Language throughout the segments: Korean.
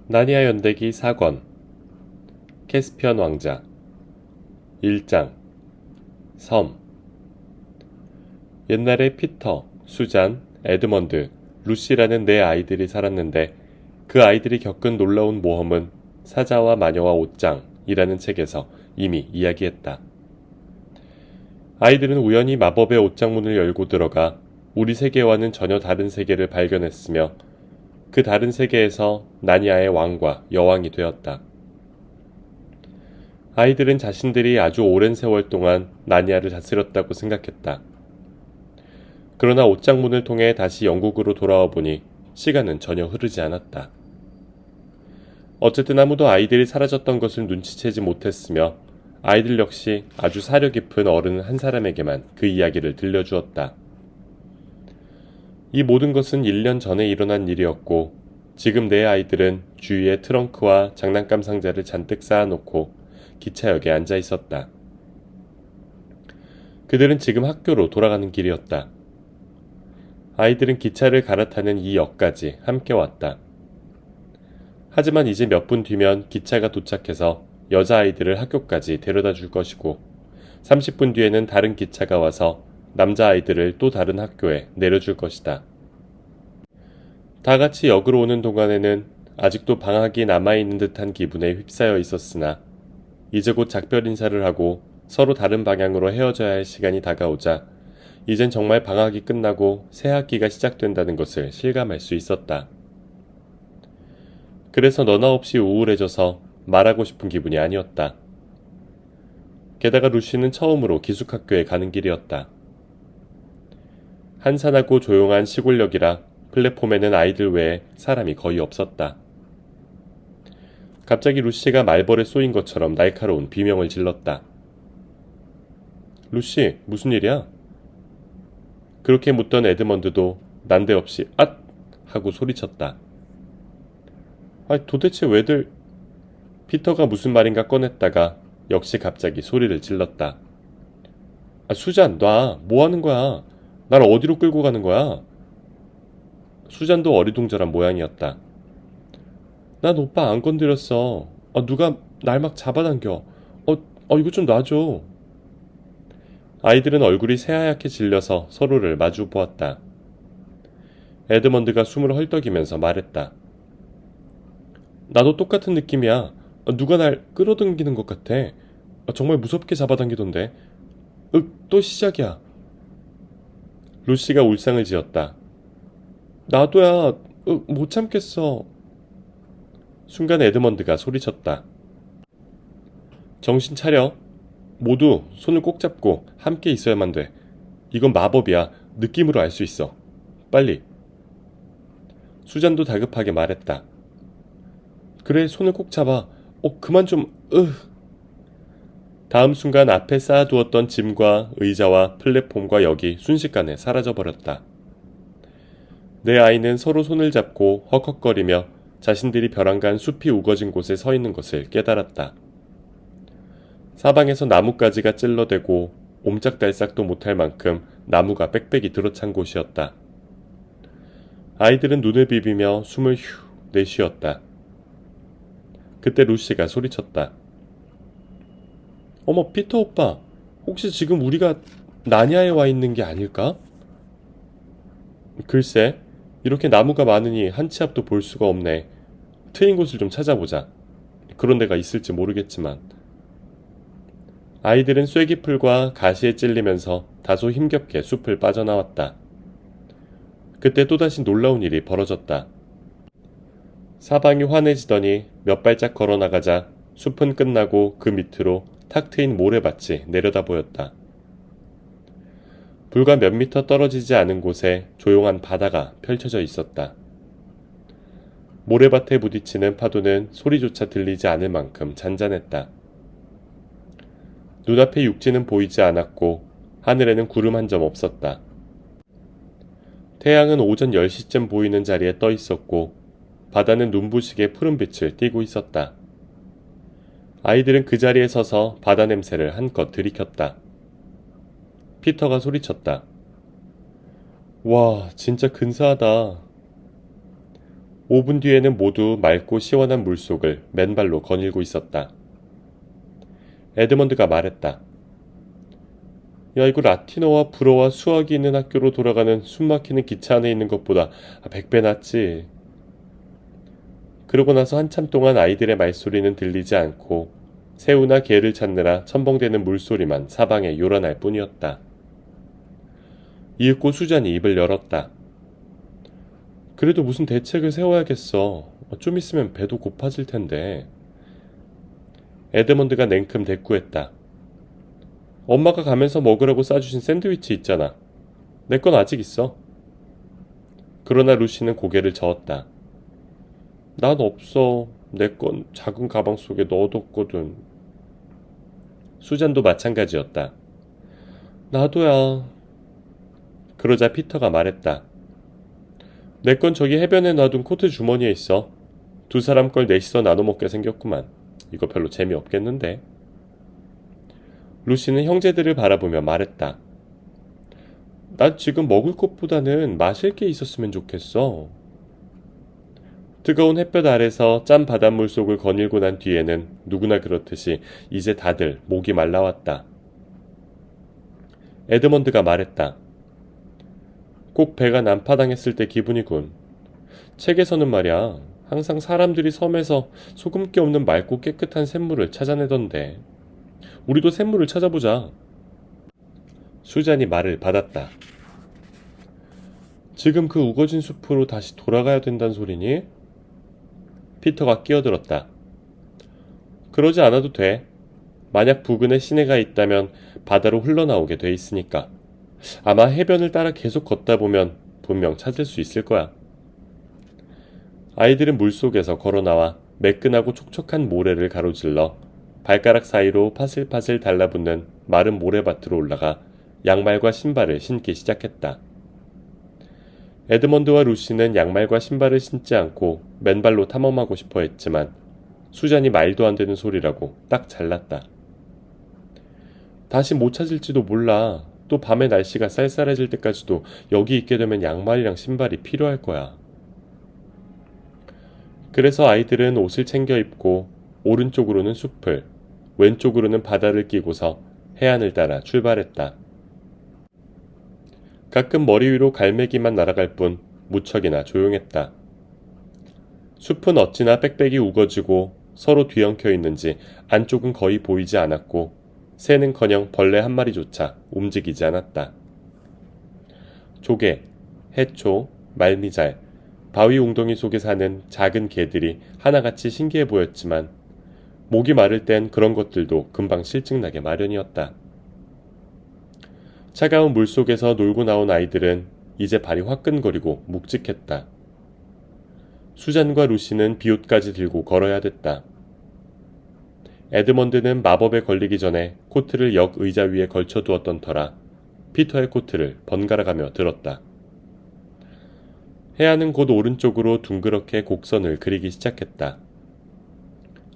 나니아 연대기 4권 캐스피언 왕자 1장 섬 옛날에 피터, 수잔, 에드먼드, 루시라는 네 아이들이 살았는데 그 아이들이 겪은 놀라운 모험은 사자와 마녀와 옷장이라는 책에서 이미 이야기했다. 아이들은 우연히 마법의 옷장문을 열고 들어가 우리 세계와는 전혀 다른 세계를 발견했으며 그 다른 세계에서 나니아의 왕과 여왕이 되었다. 아이들은 자신들이 아주 오랜 세월 동안 나니아를 다스렸다고 생각했다. 그러나 옷장문을 통해 다시 영국으로 돌아와 보니 시간은 전혀 흐르지 않았다. 어쨌든 아무도 아이들이 사라졌던 것을 눈치채지 못했으며 아이들 역시 아주 사려 깊은 어른 한 사람에게만 그 이야기를 들려주었다. 이 모든 것은 1년 전에 일어난 일이었고 지금 내 아이들은 주위에 트렁크와 장난감 상자를 잔뜩 쌓아놓고 기차역에 앉아 있었다. 그들은 지금 학교로 돌아가는 길이었다. 아이들은 기차를 갈아타는 이 역까지 함께 왔다. 하지만 이제 몇 분 뒤면 기차가 도착해서 여자아이들을 학교까지 데려다 줄 것이고 30분 뒤에는 다른 기차가 와서 남자아이들을 또 다른 학교에 내려줄 것이다. 다 같이 역으로 오는 동안에는 아직도 방학이 남아있는 듯한 기분에 휩싸여 있었으나 이제 곧 작별 인사를 하고 서로 다른 방향으로 헤어져야 할 시간이 다가오자 이젠 정말 방학이 끝나고 새 학기가 시작된다는 것을 실감할 수 있었다. 그래서 너나 없이 우울해져서 말하고 싶은 기분이 아니었다. 게다가 루시는 처음으로 기숙학교에 가는 길이었다. 한산하고 조용한 시골역이라 플랫폼에는 아이들 외에 사람이 거의 없었다. 갑자기 루시가 말벌에 쏘인 것처럼 날카로운 비명을 질렀다. 루시, 무슨 일이야? 그렇게 묻던 에드먼드도 난데없이 앗! 하고 소리쳤다. 도대체 왜들... 피터가 무슨 말인가 꺼냈다가 역시 갑자기 소리를 질렀다. 수잔, 놔. 뭐 하는 거야? 날 어디로 끌고 가는 거야? 수잔도 어리둥절한 모양이었다. 난 오빠 안 건드렸어. 누가 날 막 잡아당겨. 이거 좀 놔줘. 아이들은 얼굴이 새하얗게 질려서 서로를 마주 보았다. 에드먼드가 숨을 헐떡이면서 말했다. 나도 똑같은 느낌이야. 누가 날 끌어당기는 것 같아. 정말 무섭게 잡아당기던데. 또 시작이야. 루시가 울상을 지었다. 나도야. 못 참겠어. 순간 에드먼드가 소리쳤다. 정신 차려. 모두 손을 꼭 잡고 함께 있어야만 돼. 이건 마법이야. 느낌으로 알 수 있어. 빨리. 수잔도 다급하게 말했다. 그래, 손을 꼭 잡아. 그만 좀... 다음 순간 앞에 쌓아두었던 짐과 의자와 플랫폼과 역이 순식간에 사라져버렸다. 내 아이는 서로 손을 잡고 헉헉거리며 자신들이 벼랑간 숲이 우거진 곳에 서 있는 것을 깨달았다. 사방에서 나뭇가지가 찔러대고 옴짝달싹도 못할 만큼 나무가 빽빽이 들어찬 곳이었다. 아이들은 눈을 비비며 숨을 휴 내쉬었다. 그때 루시가 소리쳤다. 어머, 피터 오빠, 혹시 지금 우리가 나니아에 와 있는 게 아닐까? 글쎄, 이렇게 나무가 많으니 한 치 앞도 볼 수가 없네. 트인 곳을 좀 찾아보자. 그런 데가 있을지 모르겠지만. 아이들은 쐐기풀과 가시에 찔리면서 다소 힘겹게 숲을 빠져나왔다. 그때 또다시 놀라운 일이 벌어졌다. 사방이 환해지더니 몇 발짝 걸어나가자 숲은 끝나고 그 밑으로 탁 트인 모래밭이 내려다 보였다. 불과 몇 미터 떨어지지 않은 곳에 조용한 바다가 펼쳐져 있었다. 모래밭에 부딪히는 파도는 소리조차 들리지 않을 만큼 잔잔했다. 눈앞에 육지는 보이지 않았고 하늘에는 구름 한 점 없었다. 태양은 오전 10시쯤 보이는 자리에 떠 있었고 바다는 눈부시게 푸른빛을 띠고 있었다. 아이들은 그 자리에 서서 바다 냄새를 한껏 들이켰다. 피터가 소리쳤다. 와, 진짜 근사하다. 5분 뒤에는 모두 맑고 시원한 물속을 맨발로 거닐고 있었다. 에드먼드가 말했다. 야, 이거 라티너와 불어와 수학이 있는 학교로 돌아가는 숨막히는 기차 안에 있는 것보다 100배 낫지. 그러고 나서 한참 동안 아이들의 말소리는 들리지 않고 새우나 개를 찾느라 첨벙대는 물소리만 사방에 요란할 뿐이었다. 이윽고 수잔이 입을 열었다. 그래도 무슨 대책을 세워야겠어. 좀 있으면 배도 고파질 텐데. 에드먼드가 냉큼 대꾸했다. 엄마가 가면서 먹으라고 싸주신 샌드위치 있잖아. 내 건 아직 있어. 그러나 루시는 고개를 저었다. 난 없어. 내 건 작은 가방 속에 넣어뒀거든. 수잔도 마찬가지였다. 나도야. 그러자 피터가 말했다. 내 건 저기 해변에 놔둔 코트 주머니에 있어. 두 사람 걸 넷이서 나눠 먹게 생겼구만. 이거 별로 재미없겠는데. 루시는 형제들을 바라보며 말했다. 난 지금 먹을 것보다는 마실 게 있었으면 좋겠어. 뜨거운 햇볕 아래서 짠 바닷물 속을 거닐고 난 뒤에는 누구나 그렇듯이 이제 다들 목이 말라왔다. 에드먼드가 말했다. 꼭 배가 난파당했을 때 기분이군. 책에서는 말이야, 항상 사람들이 섬에서 소금기 없는 맑고 깨끗한 샘물을 찾아내던데. 우리도 샘물을 찾아보자. 수잔이 말을 받았다. 지금 그 우거진 숲으로 다시 돌아가야 된다는 소리니? 피터가 끼어들었다. 그러지 않아도 돼. 만약 부근에 시내가 있다면 바다로 흘러나오게 돼 있으니까. 아마 해변을 따라 계속 걷다 보면 분명 찾을 수 있을 거야. 아이들은 물속에서 걸어나와 매끈하고 촉촉한 모래를 가로질러 발가락 사이로 파슬파슬 달라붙는 마른 모래밭으로 올라가 양말과 신발을 신기 시작했다. 에드먼드와 루시는 양말과 신발을 신지 않고 맨발로 탐험하고 싶어 했지만 수잔이 말도 안 되는 소리라고 딱 잘랐다. 다시 못 찾을지도 몰라. 또 밤에 날씨가 쌀쌀해질 때까지도 여기 있게 되면 양말이랑 신발이 필요할 거야. 그래서 아이들은 옷을 챙겨 입고 오른쪽으로는 숲을, 왼쪽으로는 바다를 끼고서 해안을 따라 출발했다. 가끔 머리 위로 갈매기만 날아갈 뿐 무척이나 조용했다. 숲은 어찌나 빽빽이 우거지고 서로 뒤엉켜 있는지 안쪽은 거의 보이지 않았고 새는커녕 벌레 한 마리조차 움직이지 않았다. 조개, 해초, 말미잘, 바위 웅덩이 속에 사는 작은 개들이 하나같이 신기해 보였지만 목이 마를 땐 그런 것들도 금방 실증나게 마련이었다. 차가운 물속에서 놀고 나온 아이들은 이제 발이 화끈거리고 묵직했다. 수잔과 루시는 비옷까지 들고 걸어야 됐다. 에드먼드는 마법에 걸리기 전에 코트를 역 의자 위에 걸쳐두었던 터라 피터의 코트를 번갈아가며 들었다. 해안은 곧 오른쪽으로 둥그렇게 곡선을 그리기 시작했다.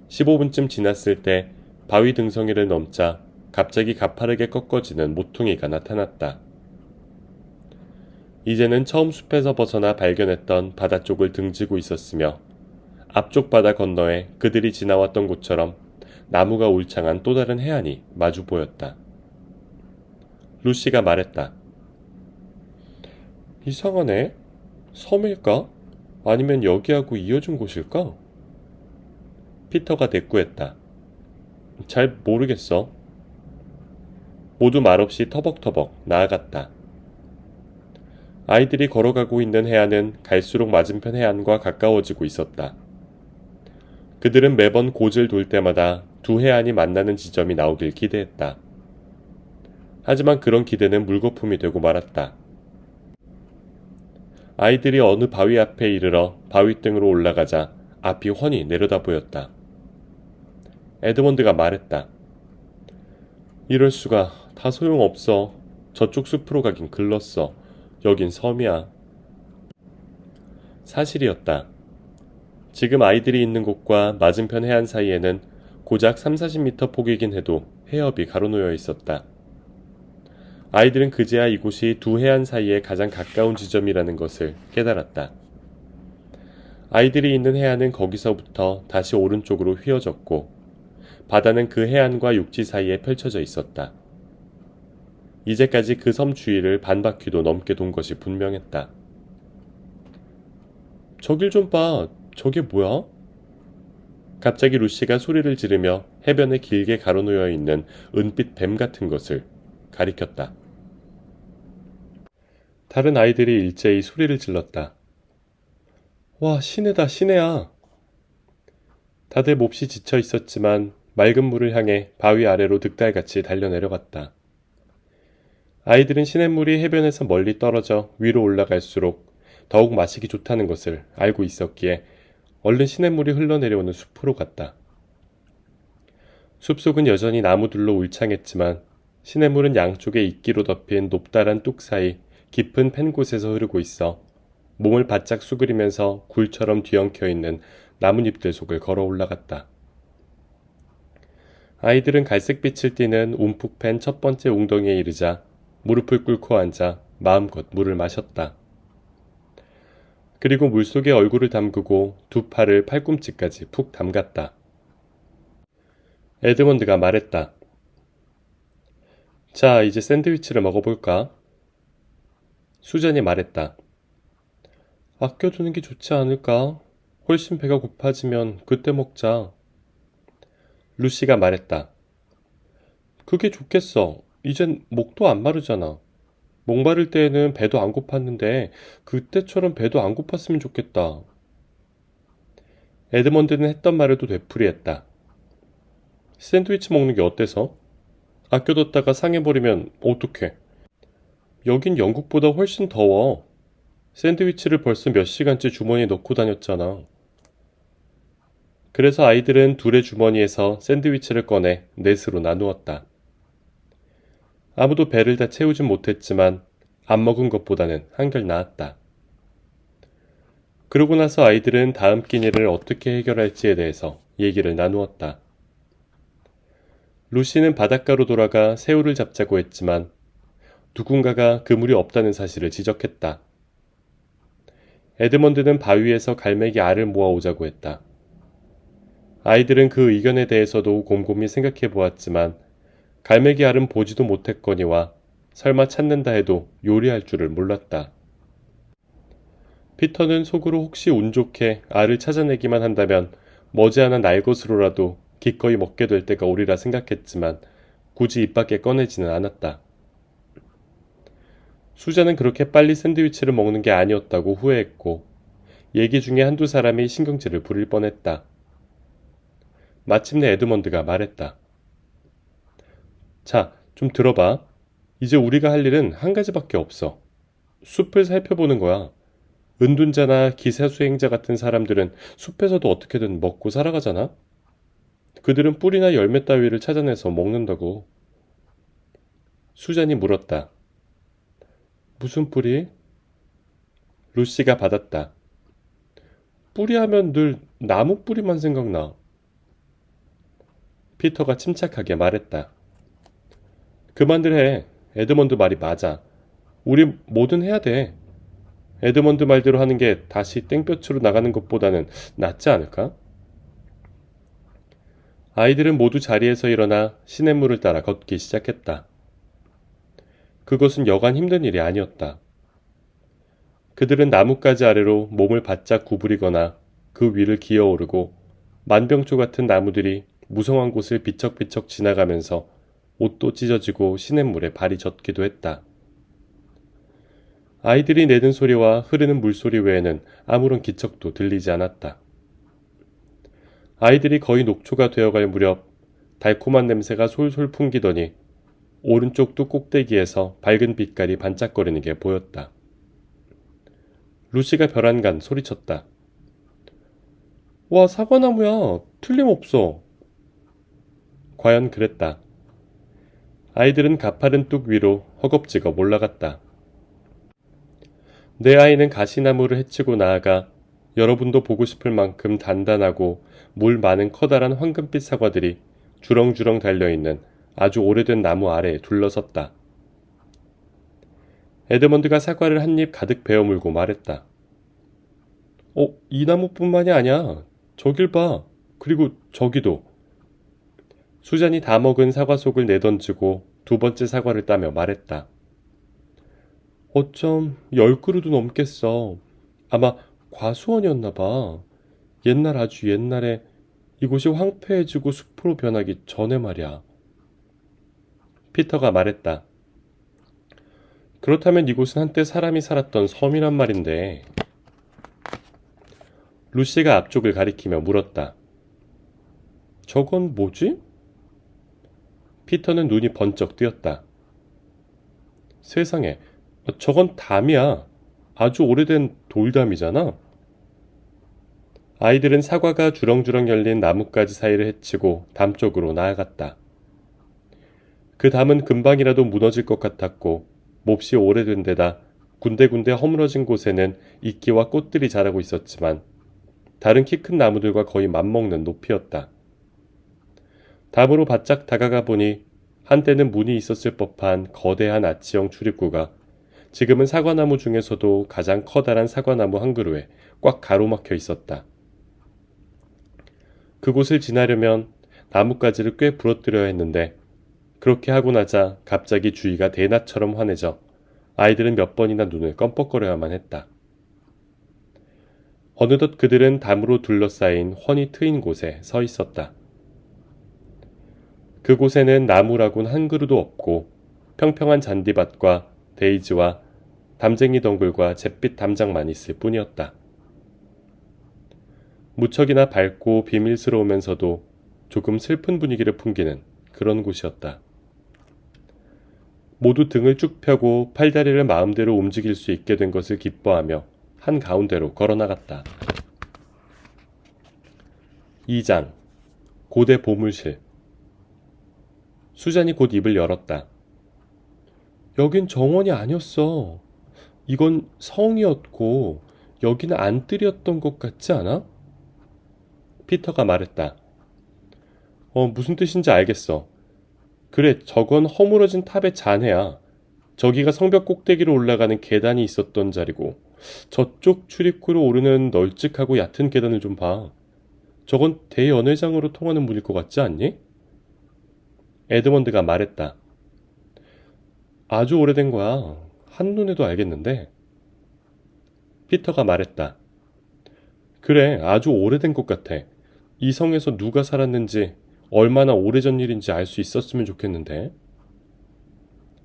15분쯤 지났을 때 바위 등성이를 넘자 갑자기 가파르게 꺾어지는 모퉁이가 나타났다. 이제는 처음 숲에서 벗어나 발견했던 바다 쪽을 등지고 있었으며 앞쪽 바다 건너에 그들이 지나왔던 곳처럼 나무가 울창한 또 다른 해안이 마주 보였다. 루시가 말했다. 이상하네. 섬일까? 아니면 여기하고 이어진 곳일까? 피터가 대꾸했다. 잘 모르겠어. 모두 말없이 터벅터벅 나아갔다. 아이들이 걸어가고 있는 해안은 갈수록 맞은편 해안과 가까워지고 있었다. 그들은 매번 고지를 돌 때마다 두 해안이 만나는 지점이 나오길 기대했다. 하지만 그런 기대는 물거품이 되고 말았다. 아이들이 어느 바위 앞에 이르러 바위등으로 올라가자 앞이 훤히 내려다 보였다. 에드먼드가 말했다. 이럴 수가. 다 소용없어. 저쪽 숲으로 가긴 글렀어. 여긴 섬이야. 사실이었다. 지금 아이들이 있는 곳과 맞은편 해안 사이에는 고작 30-40m 폭이긴 해도 해협이 가로놓여 있었다. 아이들은 그제야 이곳이 두 해안 사이에 가장 가까운 지점이라는 것을 깨달았다. 아이들이 있는 해안은 거기서부터 다시 오른쪽으로 휘어졌고 바다는 그 해안과 육지 사이에 펼쳐져 있었다. 이제까지 그 섬 주위를 반바퀴도 넘게 돈 것이 분명했다. 저길 좀 봐. 저게 뭐야? 갑자기 루시가 소리를 지르며 해변에 길게 가로놓여 있는 은빛 뱀 같은 것을 가리켰다. 다른 아이들이 일제히 소리를 질렀다. 와, 시내다, 시내야. 다들 몹시 지쳐 있었지만 맑은 물을 향해 바위 아래로 득달같이 달려내려갔다. 아이들은 시냇물이 해변에서 멀리 떨어져 위로 올라갈수록 더욱 마시기 좋다는 것을 알고 있었기에 얼른 시냇물이 흘러내려오는 숲으로 갔다. 숲속은 여전히 나무들로 울창했지만 시냇물은 양쪽에 이끼로 덮인 높다란 뚝 사이 깊은 팬 곳에서 흐르고 있어 몸을 바짝 수그리면서 굴처럼 뒤엉켜 있는 나뭇잎들 속을 걸어 올라갔다. 아이들은 갈색빛을 띠는 움푹 팬 첫 번째 웅덩이에 이르자 무릎을 꿇고 앉아 마음껏 물을 마셨다. 그리고 물속에 얼굴을 담그고 두 팔을 팔꿈치까지 푹 담갔다. 에드먼드가 말했다. 자, 이제 샌드위치를 먹어볼까? 수잔이 말했다. 아껴두는 게 좋지 않을까? 훨씬 배가 고파지면 그때 먹자. 루시가 말했다. 그게 좋겠어. 이젠 목도 안 마르잖아. 목마를 때에는 배도 안 고팠는데 그때처럼 배도 안 고팠으면 좋겠다. 에드먼드는 했던 말을 또 되풀이했다. 샌드위치 먹는 게 어때서? 아껴뒀다가 상해버리면 어떡해? 여긴 영국보다 훨씬 더워. 샌드위치를 벌써 몇 시간째 주머니에 넣고 다녔잖아. 그래서 아이들은 둘의 주머니에서 샌드위치를 꺼내 넷으로 나누었다. 아무도 배를 다 채우진 못했지만 안 먹은 것보다는 한결 나았다. 그러고 나서 아이들은 다음 끼니를 어떻게 해결할지에 대해서 얘기를 나누었다. 루시는 바닷가로 돌아가 새우를 잡자고 했지만 누군가가 그물이 없다는 사실을 지적했다. 에드먼드는 바위에서 갈매기 알을 모아오자고 했다. 아이들은 그 의견에 대해서도 곰곰이 생각해 보았지만 갈매기 알은 보지도 못했거니와 설마 찾는다 해도 요리할 줄을 몰랐다. 피터는 속으로 혹시 운 좋게 알을 찾아내기만 한다면 머지않아 날 것으로라도 기꺼이 먹게 될 때가 오리라 생각했지만 굳이 입 밖에 꺼내지는 않았다. 수자는 그렇게 빨리 샌드위치를 먹는 게 아니었다고 후회했고 얘기 중에 한두 사람이 신경질을 부릴 뻔했다. 마침내 에드먼드가 말했다. 자, 좀 들어봐. 이제 우리가 할 일은 한 가지밖에 없어. 숲을 살펴보는 거야. 은둔자나 기사수행자 같은 사람들은 숲에서도 어떻게든 먹고 살아가잖아? 그들은 뿌리나 열매 따위를 찾아내서 먹는다고. 수잔이 물었다. 무슨 뿌리? 루시가 받았다. 뿌리 하면 늘 나무 뿌리만 생각나. 피터가 침착하게 말했다. 그만들 해. 에드먼드 말이 맞아. 우리 뭐든 해야 돼. 에드먼드 말대로 하는 게 다시 땡볕으로 나가는 것보다는 낫지 않을까? 아이들은 모두 자리에서 일어나 시냇물을 따라 걷기 시작했다. 그것은 여간 힘든 일이 아니었다. 그들은 나뭇가지 아래로 몸을 바짝 구부리거나 그 위를 기어오르고 만병초 같은 나무들이 무성한 곳을 비척비척 지나가면서 옷도 찢어지고 시냇물에 발이 젖기도 했다. 아이들이 내는 소리와 흐르는 물소리 외에는 아무런 기척도 들리지 않았다. 아이들이 거의 녹초가 되어갈 무렵 달콤한 냄새가 솔솔 풍기더니 오른쪽 뚝 꼭대기에서 밝은 빛깔이 반짝거리는 게 보였다. 루시가 벼랑간 소리쳤다. 와, 사과나무야. 틀림없어. 과연 그랬다. 아이들은 가파른 뚝 위로 허겁지겁 올라갔다. 내 아이는 가시나무를 헤치고 나아가 여러분도 보고 싶을 만큼 단단하고 물 많은 커다란 황금빛 사과들이 주렁주렁 달려있는 아주 오래된 나무 아래에 둘러섰다. 에드먼드가 사과를 한 입 가득 베어 물고 말했다. 이 나무뿐만이 아니야. 저길 봐. 그리고 저기도. 수잔이 다 먹은 사과 속을 내던지고 두 번째 사과를 따며 말했다. 어쩜 10그루도 넘겠어. 아마 과수원이었나 봐. 옛날 아주 옛날에 이곳이 황폐해지고 숲으로 변하기 전에 말이야. 피터가 말했다. 그렇다면 이곳은 한때 사람이 살았던 섬이란 말인데. 루시가 앞쪽을 가리키며 물었다. 저건 뭐지? 피터는 눈이 번쩍 뜨였다. 세상에, 저건 담이야. 아주 오래된 돌담이잖아. 아이들은 사과가 주렁주렁 열린 나뭇가지 사이를 헤치고 담 쪽으로 나아갔다. 그 담은 금방이라도 무너질 것 같았고 몹시 오래된 데다 군데군데 허물어진 곳에는 이끼와 꽃들이 자라고 있었지만 다른 키 큰 나무들과 거의 맞먹는 높이였다. 담으로 바짝 다가가 보니 한때는 문이 있었을 법한 거대한 아치형 출입구가 지금은 사과나무 중에서도 가장 커다란 사과나무 한 그루에 꽉 가로막혀 있었다. 그곳을 지나려면 나뭇가지를 꽤 부러뜨려야 했는데 그렇게 하고 나자 갑자기 주위가 대낮처럼 환해져 아이들은 몇 번이나 눈을 껌뻑거려야만 했다. 어느덧 그들은 담으로 둘러싸인 훤히 트인 곳에 서 있었다. 그곳에는 나무라곤 한 그루도 없고 평평한 잔디밭과 데이지와 담쟁이 덩굴과 잿빛 담장만 있을 뿐이었다. 무척이나 밝고 비밀스러우면서도 조금 슬픈 분위기를 풍기는 그런 곳이었다. 모두 등을 쭉 펴고 팔다리를 마음대로 움직일 수 있게 된 것을 기뻐하며 한가운데로 걸어나갔다. 2장 고대 보물실. 수잔이 곧 입을 열었다. 여긴 정원이 아니었어. 이건 성이었고 여기는 안뜰이었던 것 같지 않아? 피터가 말했다. 무슨 뜻인지 알겠어. 그래, 저건 허물어진 탑의 잔해야. 저기가 성벽 꼭대기로 올라가는 계단이 있었던 자리고 저쪽 출입구로 오르는 널찍하고 얕은 계단을 좀 봐. 저건 대연회장으로 통하는 문일 것 같지 않니? 에드먼드가 말했다. 아주 오래된 거야. 한눈에도 알겠는데. 피터가 말했다. 그래, 아주 오래된 것 같아. 이 성에서 누가 살았는지 얼마나 오래전 일인지 알 수 있었으면 좋겠는데.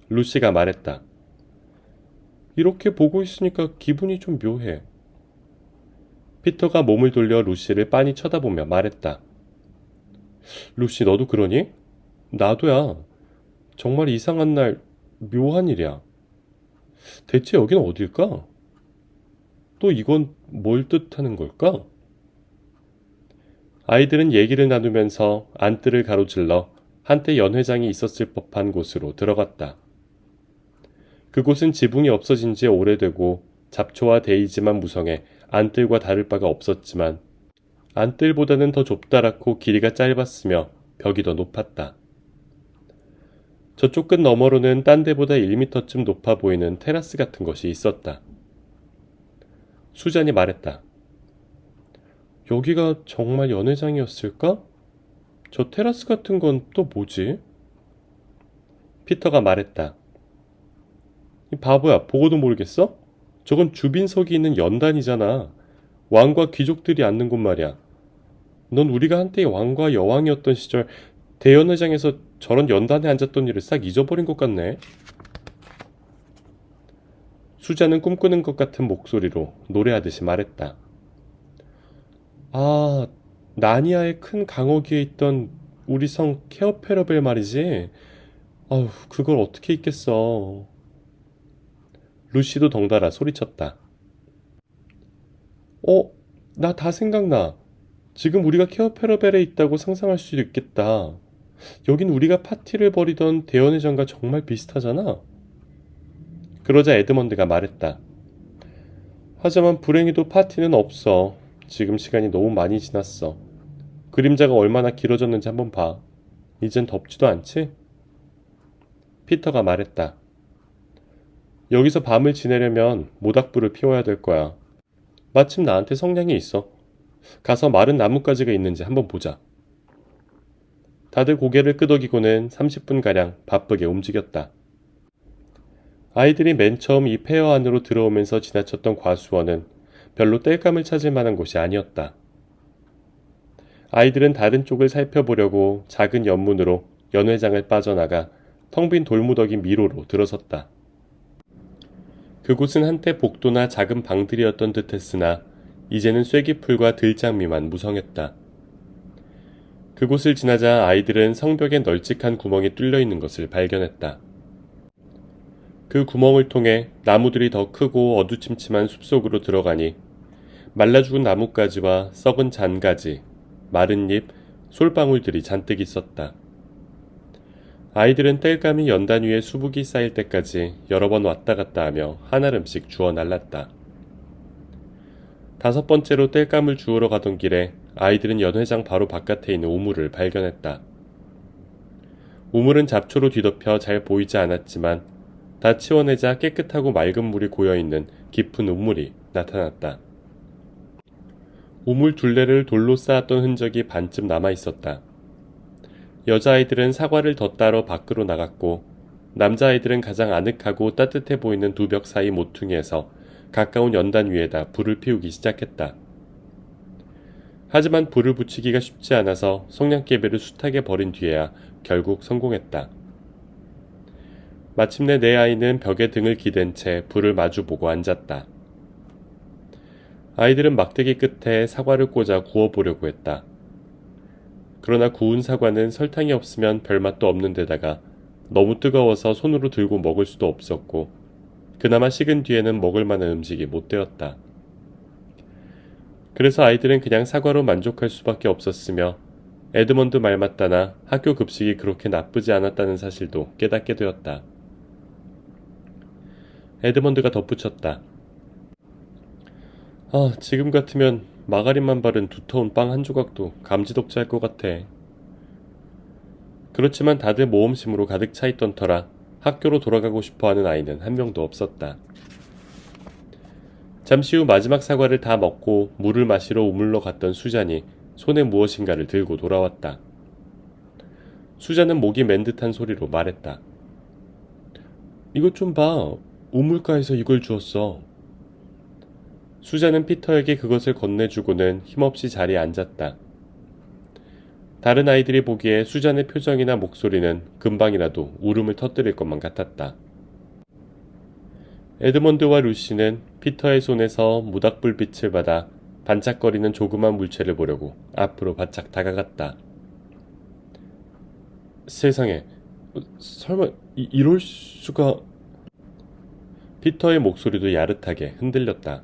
루시가 말했다. 이렇게 보고 있으니까 기분이 좀 묘해. 피터가 몸을 돌려 루시를 빤히 쳐다보며 말했다. 루시, 너도 그러니? 나도야. 정말 이상한 날 묘한 일이야. 대체 여긴 어딜까? 또 이건 뭘 뜻하는 걸까? 아이들은 얘기를 나누면서 안뜰을 가로질러 한때 연회장이 있었을 법한 곳으로 들어갔다. 그곳은 지붕이 없어진 지 오래되고 잡초와 데이지만 무성해 안뜰과 다를 바가 없었지만 안뜰보다는 더 좁다랗고 길이가 짧았으며 벽이 더 높았다. 저쪽 끝 너머로는 딴 데보다 1미터쯤 높아 보이는 테라스 같은 것이 있었다. 수잔이 말했다. 여기가 정말 연회장이었을까? 저 테라스 같은 건 또 뭐지? 피터가 말했다. 이 바보야, 보고도 모르겠어? 저건 주빈석이 있는 연단이잖아. 왕과 귀족들이 앉는 곳 말이야. 넌 우리가 한때 왕과 여왕이었던 시절 대연회장에서 저런 연단에 앉았던 일을 싹 잊어버린 것 같네. 수자는 꿈꾸는 것 같은 목소리로 노래하듯이 말했다. 아, 나니아의 큰 강어기에 있던 우리 성 케어페러벨 말이지. 아우, 그걸 어떻게 잊겠어. 루시도 덩달아 소리쳤다. 나 다 생각나. 지금 우리가 케어페러벨에 있다고 상상할 수도 있겠다. 여긴 우리가 파티를 벌이던 대연회장과 정말 비슷하잖아. 그러자 에드먼드가 말했다. 하지만 불행히도 파티는 없어. 지금 시간이 너무 많이 지났어. 그림자가 얼마나 길어졌는지 한번 봐. 이젠 덥지도 않지? 피터가 말했다. 여기서 밤을 지내려면 모닥불을 피워야 될 거야. 마침 나한테 성냥이 있어. 가서 마른 나뭇가지가 있는지 한번 보자. 다들 고개를 끄덕이고는 30분가량 바쁘게 움직였다. 아이들이 맨 처음 이 폐허 안으로 들어오면서 지나쳤던 과수원은 별로 땔감을 찾을 만한 곳이 아니었다. 아이들은 다른 쪽을 살펴보려고 작은 연문으로 연회장을 빠져나가 텅 빈 돌무더기 미로로 들어섰다. 그곳은 한때 복도나 작은 방들이었던 듯했으나 이제는 쐐기풀과 들장미만 무성했다. 그곳을 지나자 아이들은 성벽에 널찍한 구멍이 뚫려 있는 것을 발견했다. 그 구멍을 통해 나무들이 더 크고 어두침침한 숲속으로 들어가니 말라 죽은 나뭇가지와 썩은 잔가지, 마른 잎, 솔방울들이 잔뜩 있었다. 아이들은 땔감이 연단 위에 수북이 쌓일 때까지 여러 번 왔다 갔다 하며 한알음씩 주워 날랐다. 5번째로 땔감을 주우러 가던 길에 아이들은 연회장 바로 바깥에 있는 우물을 발견했다. 우물은 잡초로 뒤덮여 잘 보이지 않았지만 다 치워내자 깨끗하고 맑은 물이 고여있는 깊은 우물이 나타났다. 우물 둘레를 돌로 쌓았던 흔적이 반쯤 남아있었다. 여자아이들은 사과를 덧따러 밖으로 나갔고 남자아이들은 가장 아늑하고 따뜻해 보이는 두 벽 사이 모퉁이에서 가까운 연단 위에다 불을 피우기 시작했다. 하지만 불을 붙이기가 쉽지 않아서 성냥개비를 숱하게 버린 뒤에야 결국 성공했다. 마침내 내 아이는 벽에 등을 기댄 채 불을 마주보고 앉았다. 아이들은 막대기 끝에 사과를 꽂아 구워보려고 했다. 그러나 구운 사과는 설탕이 없으면 별맛도 없는 데다가 너무 뜨거워서 손으로 들고 먹을 수도 없었고 그나마 식은 뒤에는 먹을 만한 음식이 못 되었다. 그래서 아이들은 그냥 사과로 만족할 수밖에 없었으며 에드먼드 말 맞다나 학교 급식이 그렇게 나쁘지 않았다는 사실도 깨닫게 되었다. 에드먼드가 덧붙였다. 지금 같으면 마가린만 바른 두터운 빵 한 조각도 감지덕지할 것 같아. 그렇지만 다들 모험심으로 가득 차 있던 터라 학교로 돌아가고 싶어하는 아이는 한 명도 없었다. 잠시 후 마지막 사과를 다 먹고 물을 마시러 우물러 갔던 수잔이 손에 무엇인가를 들고 돌아왔다. 수잔은 목이 맨 듯한 소리로 말했다. 이것 좀 봐. 우물가에서 이걸 주었어. 수잔은 피터에게 그것을 건네주고는 힘없이 자리에 앉았다. 다른 아이들이 보기에 수잔의 표정이나 목소리는 금방이라도 울음을 터뜨릴 것만 같았다. 에드먼드와 루시는 피터의 손에서 모닥불빛을 받아 반짝거리는 조그만 물체를 보려고 앞으로 바짝 다가갔다. 세상에, 설마 이럴 수가... 피터의 목소리도 야릇하게 흔들렸다.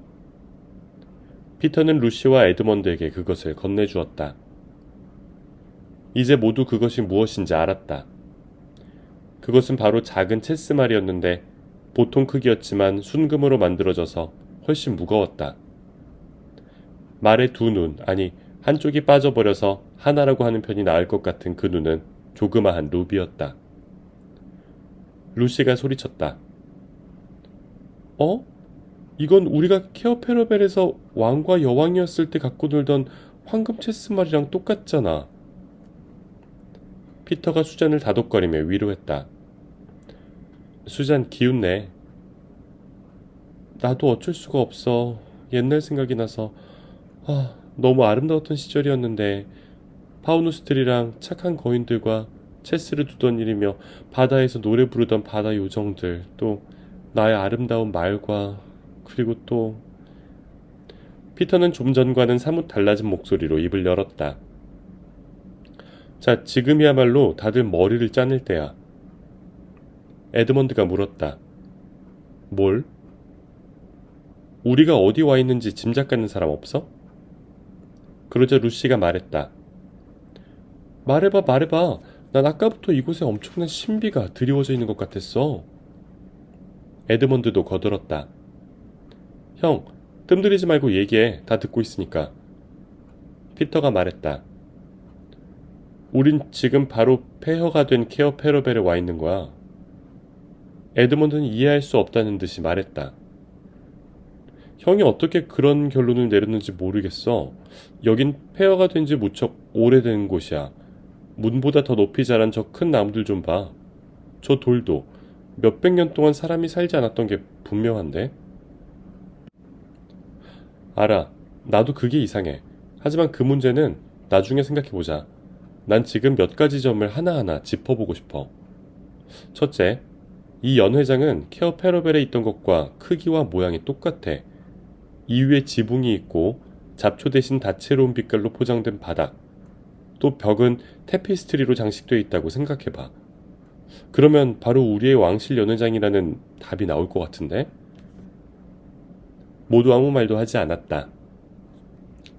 피터는 루시와 에드먼드에게 그것을 건네주었다. 이제 모두 그것이 무엇인지 알았다. 그것은 바로 작은 체스말이었는데 보통 크기였지만 순금으로 만들어져서 훨씬 무거웠다. 말의 두 눈, 아니 한쪽이 빠져버려서 하나라고 하는 편이 나을 것 같은 그 눈은 조그마한 루비였다. 루시가 소리쳤다. 이건 우리가 케어페러벨에서 왕과 여왕이었을 때 갖고 놀던 황금 체스말이랑 똑같잖아. 피터가 수잔을 다독거리며 위로했다. 수잔 기운내. 나도 어쩔 수가 없어. 옛날 생각이 나서 너무 아름다웠던 시절이었는데 파우누스들이랑 착한 거인들과 체스를 두던 일이며 바다에서 노래 부르던 바다 요정들, 또 나의 아름다운 말과 그리고 또... 피터는 좀 전과는 사뭇 달라진 목소리로 입을 열었다. 자, 지금이야말로 다들 머리를 짜낼 때야. 에드먼드가 물었다. 뭘? 우리가 어디 와 있는지 짐작 가는 사람 없어? 그러자 루시가 말했다. 말해봐. 난 아까부터 이곳에 엄청난 신비가 드리워져 있는 것 같았어. 에드먼드도 거들었다. 형, 뜸들이지 말고 얘기해. 다 듣고 있으니까. 피터가 말했다. 우린 지금 바로 폐허가 된 케어 페러벨에 와 있는 거야. 에드먼드는 이해할 수 없다는 듯이 말했다. 형이 어떻게 그런 결론을 내렸는지 모르겠어. 여긴 폐허가 된 지 무척 오래된 곳이야. 문보다 더 높이 자란 저 큰 나무들 좀 봐. 저 돌도 몇백 년 동안 사람이 살지 않았던 게 분명한데? 알아. 나도 그게 이상해. 하지만 그 문제는 나중에 생각해보자. 난 지금 몇 가지 점을 하나하나 짚어보고 싶어. 첫째, 이 연회장은 케어 페러벨에 있던 것과 크기와 모양이 똑같아. 이위에 지붕이 있고 잡초 대신 다채로운 빛깔로 포장된 바닥. 또 벽은 테피스트리로 장식되어 있다고 생각해봐. 그러면 바로 우리의 왕실 연회장이라는 답이 나올 것 같은데? 모두 아무 말도 하지 않았다.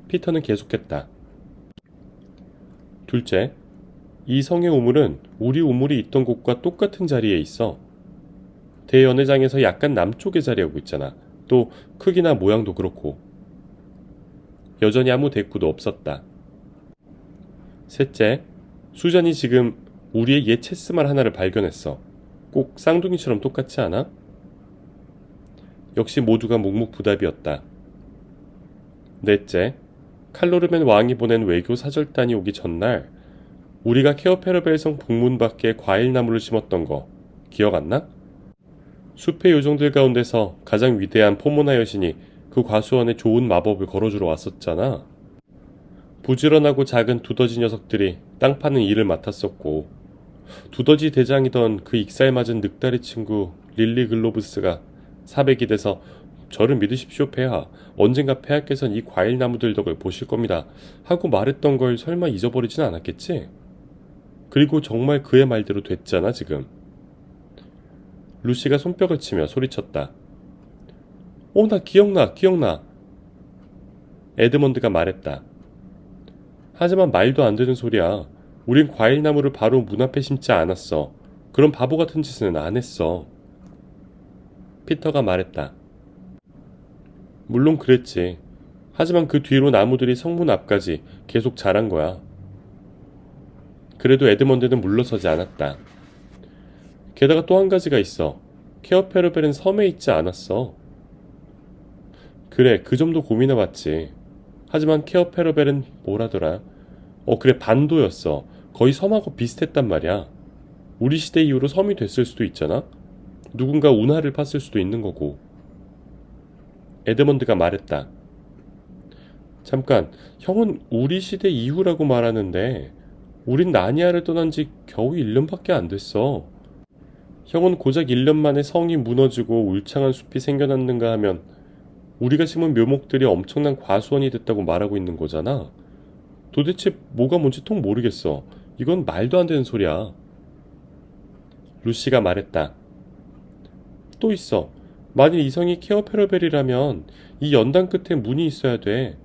피터는 계속했다. 둘째, 이 성의 우물은 우리 우물이 있던 곳과 똑같은 자리에 있어. 대연회장에서 약간 남쪽에 자리하고 있잖아. 또 크기나 모양도 그렇고. 여전히 아무 대꾸도 없었다. 셋째, 수잔이 지금 우리의 옛 체스말 하나를 발견했어. 꼭 쌍둥이처럼 똑같지 않아? 역시 모두가 묵묵부답이었다. 넷째, 칼로르멘 왕이 보낸 외교 사절단이 오기 전날 우리가 케어페르벨성 북문 밖에 과일나무를 심었던 거 기억 안 나? 숲의 요정들 가운데서 가장 위대한 포모나 여신이 그 과수원에 좋은 마법을 걸어주러 왔었잖아. 부지런하고 작은 두더지 녀석들이 땅 파는 일을 맡았었고, 두더지 대장이던 그 익살맞은 늑다리 친구 릴리 글로브스가 사백이 돼서 저를 믿으십시오 폐하, 언젠가 폐하께선 이 과일나무들 덕을 보실 겁니다 하고 말했던 걸 설마 잊어버리진 않았겠지? 그리고 정말 그의 말대로 됐잖아 지금. 루시가 손뼉을 치며 소리쳤다. 나 기억나. 에드먼드가 말했다. 하지만 말도 안 되는 소리야. 우린 과일나무를 바로 문 앞에 심지 않았어. 그런 바보 같은 짓은 안 했어. 피터가 말했다. 물론 그랬지. 하지만 그 뒤로 나무들이 성문 앞까지 계속 자란 거야. 그래도 에드먼드는 물러서지 않았다. 게다가 또 한 가지가 있어. 케어페르벨은 섬에 있지 않았어. 그래, 그 점도 고민해봤지. 하지만 케어페르벨은 뭐라더라? 그래, 반도였어. 거의 섬하고 비슷했단 말이야. 우리 시대 이후로 섬이 됐을 수도 있잖아? 누군가 운하를 팠을 수도 있는 거고. 에드먼드가 말했다. 잠깐, 형은 우리 시대 이후라고 말하는데 우린 나니아를 떠난 지 겨우 1년밖에 안 됐어. 형은 고작 1년 만에 성이 무너지고 울창한 숲이 생겨났는가 하면 우리가 심은 묘목들이 엄청난 과수원이 됐다고 말하고 있는 거잖아. 도대체 뭐가 뭔지 통 모르겠어. 이건 말도 안 되는 소리야. 루시가 말했다. 또 있어. 만일 이 성이 케어페러벨이라면 이 연단 끝에 문이 있어야 돼.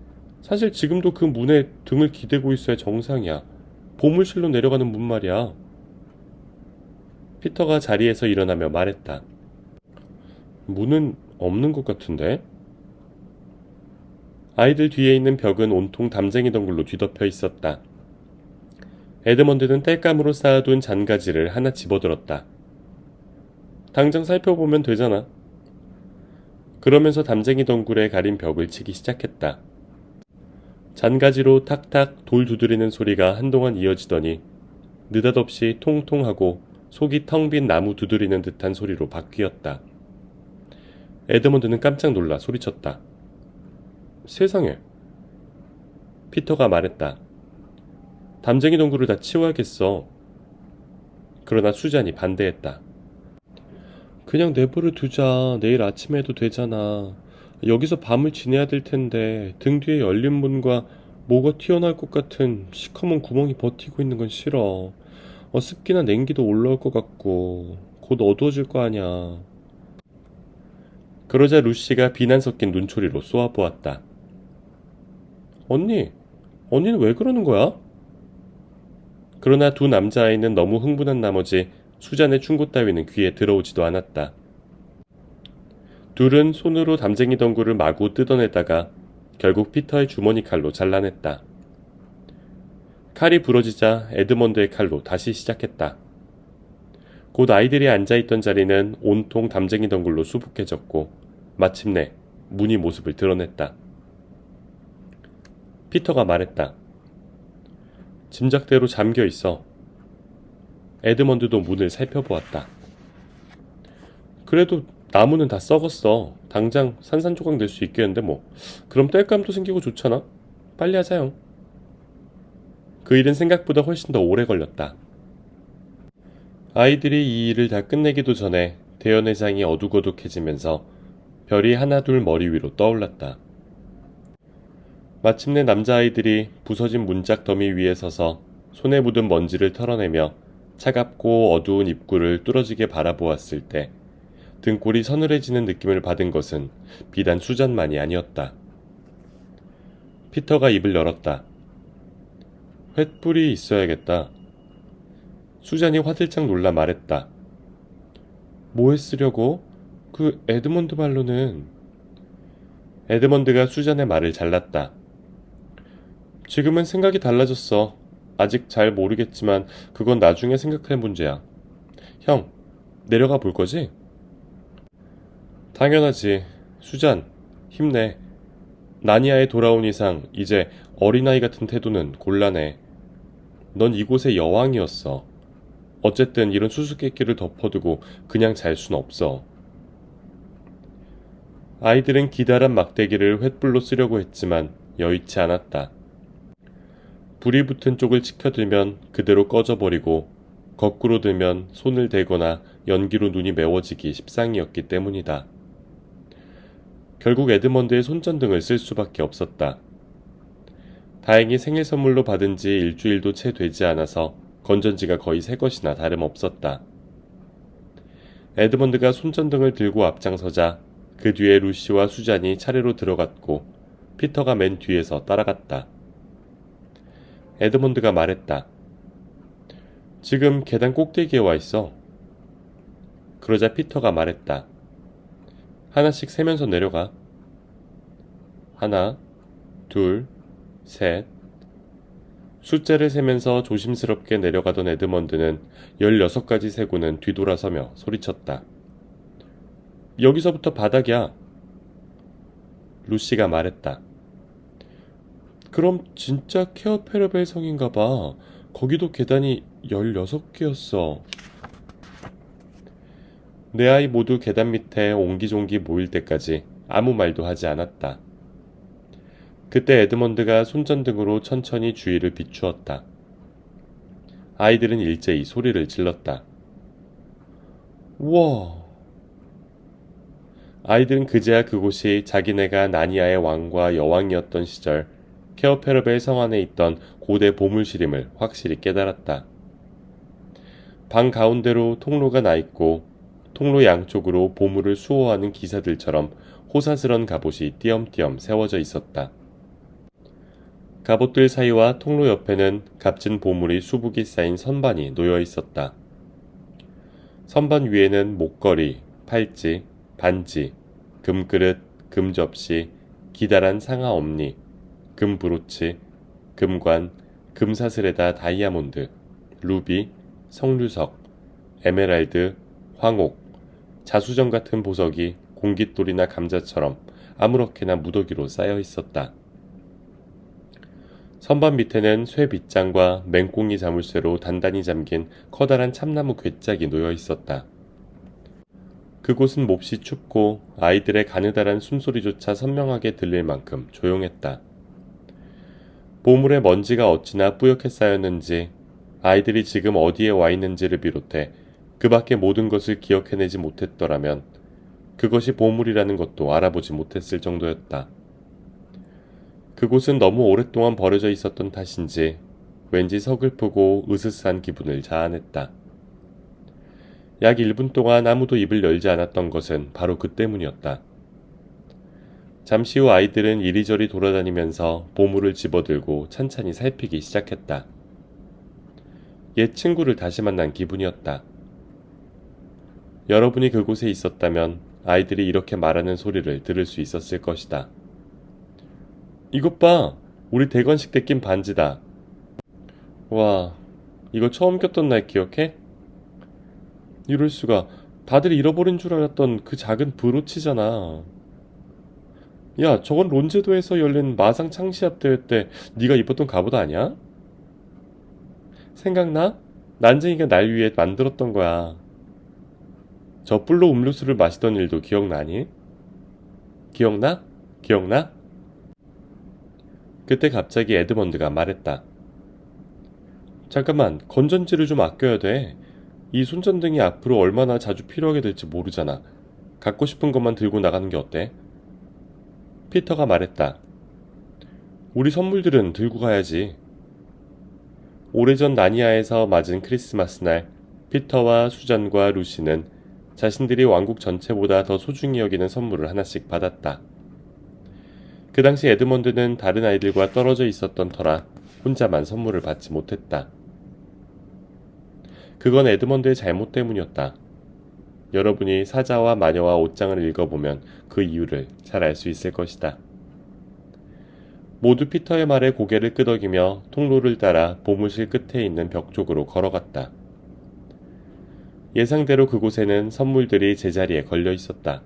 사실 지금도 그 문에 등을 기대고 있어야 정상이야. 보물실로 내려가는 문 말이야. 피터가 자리에서 일어나며 말했다. 문은 없는 것 같은데? 아이들 뒤에 있는 벽은 온통 담쟁이 덩굴로 뒤덮여 있었다. 에드먼드는 땔감으로 쌓아둔 잔가지를 하나 집어들었다. 당장 살펴보면 되잖아. 그러면서 담쟁이 덩굴에 가린 벽을 치기 시작했다. 잔가지로 탁탁 돌 두드리는 소리가 한동안 이어지더니 느닷없이 통통하고 속이 텅 빈 나무 두드리는 듯한 소리로 바뀌었다. 에드먼드는 깜짝 놀라 소리쳤다. 세상에. 피터가 말했다. 담쟁이 덩굴을 다 치워야겠어. 그러나 수잔이 반대했다. 그냥 내버려 두자. 내일 아침에 해도 되잖아. 여기서 밤을 지내야 될 텐데 등 뒤에 열린 문과 뭐가 튀어나올 것 같은 시커먼 구멍이 버티고 있는 건 싫어. 습기나 냉기도 올라올 것 같고 곧 어두워질 거 아냐. 그러자 루시가 비난 섞인 눈초리로 쏘아보았다. 언니는 왜 그러는 거야? 그러나 두 남자아이는 너무 흥분한 나머지 수잔의 충고 따위는 귀에 들어오지도 않았다. 둘은 손으로 담쟁이 덩굴을 마구 뜯어내다가 결국 피터의 주머니 칼로 잘라냈다. 칼이 부러지자 에드먼드의 칼로 다시 시작했다. 곧 아이들이 앉아있던 자리는 온통 담쟁이 덩굴로 수북해졌고 마침내 문이 모습을 드러냈다. 피터가 말했다. 짐작대로 잠겨 있어. 에드먼드도 문을 살펴보았다. 그래도 나무는 다 썩었어. 당장 산산조각 낼 수 있겠는데 뭐. 그럼 땔감도 생기고 좋잖아. 빨리 하자 형. 그 일은 생각보다 훨씬 더 오래 걸렸다. 아이들이 이 일을 다 끝내기도 전에 대연회장이 어둑어둑해지면서 별이 하나둘 머리 위로 떠올랐다. 마침내 남자아이들이 부서진 문짝 더미 위에 서서 손에 묻은 먼지를 털어내며 차갑고 어두운 입구를 뚫어지게 바라보았을 때 등골이 서늘해지는 느낌을 받은 것은 비단 수잔만이 아니었다. 피터가 입을 열었다. 횃불이 있어야겠다. 수잔이 화들짝 놀라 말했다. 뭐에 쓰려고? 그 에드먼드 말로는... 에드먼드가 수잔의 말을 잘랐다. 지금은 생각이 달라졌어. 아직 잘 모르겠지만 그건 나중에 생각할 문제야. 형, 내려가 볼 거지? 당연하지. 수잔, 힘내. 나니아에 돌아온 이상 이제 어린아이 같은 태도는 곤란해. 넌 이곳의 여왕이었어. 어쨌든 이런 수수께끼를 덮어두고 그냥 잘 순 없어. 아이들은 기다란 막대기를 횃불로 쓰려고 했지만 여의치 않았다. 불이 붙은 쪽을 치켜들면 그대로 꺼져버리고 거꾸로 들면 손을 대거나 연기로 눈이 매워지기 십상이었기 때문이다. 결국 에드먼드의 손전등을 쓸 수밖에 없었다. 다행히 생일 선물로 받은 지 일주일도 채 되지 않아서 건전지가 거의 새 것이나 다름없었다. 에드먼드가 손전등을 들고 앞장서자 그 뒤에 루시와 수잔이 차례로 들어갔고 피터가 맨 뒤에서 따라갔다. 에드먼드가 말했다. 지금 계단 꼭대기에 와 있어. 그러자 피터가 말했다. 하나씩 세면서 내려가. 하나, 둘, 셋. 숫자를 세면서 조심스럽게 내려가던 에드먼드는 16가지 세고는 뒤돌아서며 소리쳤다. 여기서부터 바닥이야. 루시가 말했다. 그럼 진짜 케어 페르벨 성인가 봐. 거기도 계단이 16개였어. 네 아이 모두 계단 밑에 옹기종기 모일 때까지 아무 말도 하지 않았다. 그때 에드먼드가 손전등으로 천천히 주위를 비추었다. 아이들은 일제히 소리를 질렀다. 우와! 아이들은 그제야 그곳이 자기네가 나니아의 왕과 여왕이었던 시절 케어페르벨 성 안에 있던 고대 보물실임을 확실히 깨달았다. 방 가운데로 통로가 나 있고 통로 양쪽으로 보물을 수호하는 기사들처럼 호사스런 갑옷이 띄엄띄엄 세워져 있었다. 갑옷들 사이와 통로 옆에는 값진 보물이 수북이 쌓인 선반이 놓여 있었다. 선반 위에는 목걸이, 팔찌, 반지, 금그릇, 금접시, 기다란 상하 엄니, 금브로치, 금관, 금사슬에다 다이아몬드, 루비, 석류석, 에메랄드, 황옥, 자수정 같은 보석이 공깃돌이나 감자처럼 아무렇게나 무더기로 쌓여 있었다. 선반 밑에는 쇠 빗장과 맹꽁이 자물쇠로 단단히 잠긴 커다란 참나무 괴짝이 놓여 있었다. 그곳은 몹시 춥고 아이들의 가느다란 숨소리조차 선명하게 들릴 만큼 조용했다. 보물에 먼지가 어찌나 뿌옇게 쌓였는지 아이들이 지금 어디에 와 있는지를 비롯해 그 밖의 모든 것을 기억해내지 못했더라면 그것이 보물이라는 것도 알아보지 못했을 정도였다. 그곳은 너무 오랫동안 버려져 있었던 탓인지 왠지 서글프고 으스스한 기분을 자아냈다. 약 1분 동안 아무도 입을 열지 않았던 것은 바로 그 때문이었다. 잠시 후 아이들은 이리저리 돌아다니면서 보물을 집어들고 찬찬히 살피기 시작했다. 옛 친구를 다시 만난 기분이었다. 여러분이 그곳에 있었다면 아이들이 이렇게 말하는 소리를 들을 수 있었을 것이다. 이것 봐! 우리 대관식 때 낀 반지다. 와, 이거 처음 꼈던 날 기억해? 이럴 수가. 다들 잃어버린 줄 알았던 그 작은 브로치잖아. 야, 저건 론제도에서 열린 마상 창시합 대회 때 네가 입었던 갑옷 아니야? 생각나? 난쟁이가 날 위해 만들었던 거야. 저 뿔로 음료수를 마시던 일도 기억나니? 기억나? 기억나? 그때 갑자기 에드먼드가 말했다. 잠깐만, 건전지를 좀 아껴야 돼. 이 손전등이 앞으로 얼마나 자주 필요하게 될지 모르잖아. 갖고 싶은 것만 들고 나가는 게 어때? 피터가 말했다. 우리 선물들은 들고 가야지. 오래전 나니아에서 맞은 크리스마스 날, 피터와 수잔과 루시는 자신들이 왕국 전체보다 더 소중히 여기는 선물을 하나씩 받았다. 그 당시 에드먼드는 다른 아이들과 떨어져 있었던 터라 혼자만 선물을 받지 못했다. 그건 에드먼드의 잘못 때문이었다. 여러분이 사자와 마녀와 옷장을 읽어보면 그 이유를 잘 알 수 있을 것이다. 모두 피터의 말에 고개를 끄덕이며 통로를 따라 보무실 끝에 있는 벽 쪽으로 걸어갔다. 예상대로 그곳에는 선물들이 제자리에 걸려 있었다.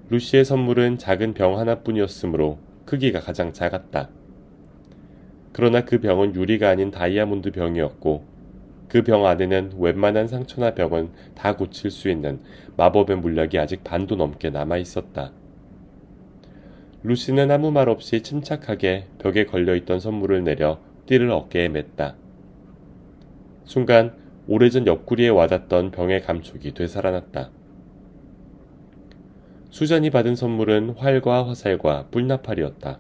루시의 선물은 작은 병 하나뿐이었으므로 크기가 가장 작았다. 그러나 그 병은 유리가 아닌 다이아몬드 병이었고 그 병 안에는 웬만한 상처나 병은 다 고칠 수 있는 마법의 물약이 아직 반도 넘게 남아 있었다. 루시는 아무 말 없이 침착하게 벽에 걸려있던 선물을 내려 띠를 어깨에 맸다. 순간 오래전 옆구리에 와닿던 병의 감촉이 되살아났다. 수잔이 받은 선물은 활과 화살과 뿔나팔이었다.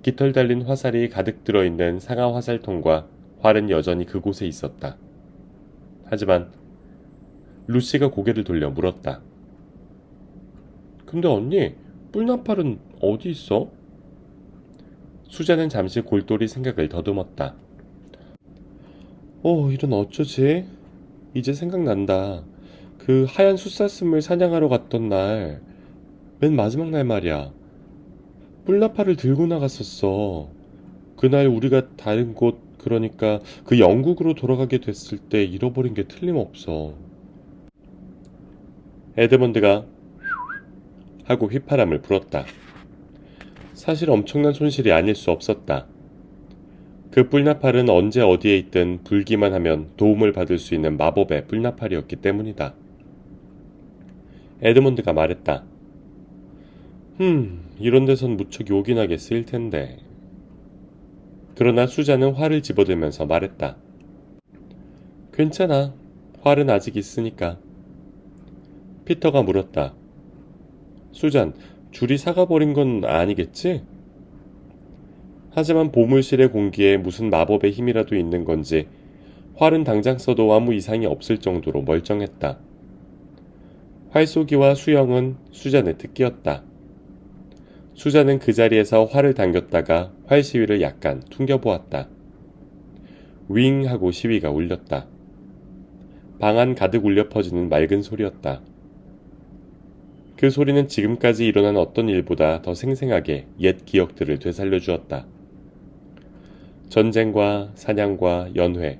깃털 달린 화살이 가득 들어있는 상하 화살통과 활은 여전히 그곳에 있었다. 하지만 루시가 고개를 돌려 물었다. 근데 언니, 뿔나팔은 어디 있어? 수잔은 잠시 골똘히 생각을 더듬었다. 이런 어쩌지? 이제 생각난다. 그 하얀 숫사슴을 사냥하러 갔던 날, 맨 마지막 날 말이야. 뿔나팔을 들고 나갔었어. 그날 우리가 다른 곳, 그러니까 그 영국으로 돌아가게 됐을 때 잃어버린 게 틀림없어. 에드먼드가 하고 휘파람을 불었다. 사실 엄청난 손실이 아닐 수 없었다. 그 뿔나팔은 언제 어디에 있든 불기만 하면 도움을 받을 수 있는 마법의 뿔나팔이었기 때문이다. 에드먼드가 말했다. 이런 데선 무척 요긴하게 쓰일 텐데. 그러나 수잔은 활을 집어들면서 말했다. 괜찮아. 활은 아직 있으니까. 피터가 물었다. 수잔, 줄이 사가버린 건 아니겠지? 하지만 보물실의 공기에 무슨 마법의 힘이라도 있는 건지 활은 당장 써도 아무 이상이 없을 정도로 멀쩡했다. 활쏘기와 수영은 수잔의 특기였다. 수잔은 그 자리에서 활을 당겼다가 활 시위를 약간 퉁겨보았다. 윙 하고 시위가 울렸다. 방 안 가득 울려 퍼지는 맑은 소리였다. 그 소리는 지금까지 일어난 어떤 일보다 더 생생하게 옛 기억들을 되살려 주었다. 전쟁과 사냥과 연회,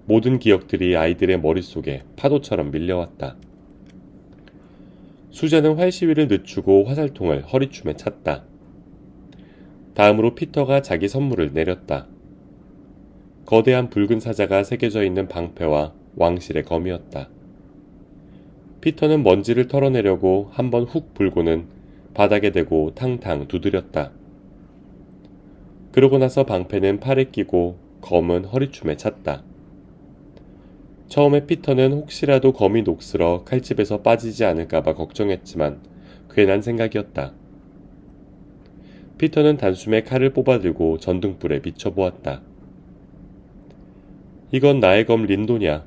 모든 기억들이 아이들의 머릿속에 파도처럼 밀려왔다. 수잔은 활 시위를 늦추고 화살통을 허리춤에 찼다. 다음으로 피터가 자기 선물을 내렸다. 거대한 붉은 사자가 새겨져 있는 방패와 왕실의 검이었다. 피터는 먼지를 털어내려고 한번 훅 불고는 바닥에 대고 탕탕 두드렸다. 그러고 나서 방패는 팔에 끼고 검은 허리춤에 찼다. 처음에 피터는 혹시라도 검이 녹슬어 칼집에서 빠지지 않을까봐 걱정했지만 괜한 생각이었다. 피터는 단숨에 칼을 뽑아들고 전등불에 비춰보았다. 이건 나의 검 린도냐.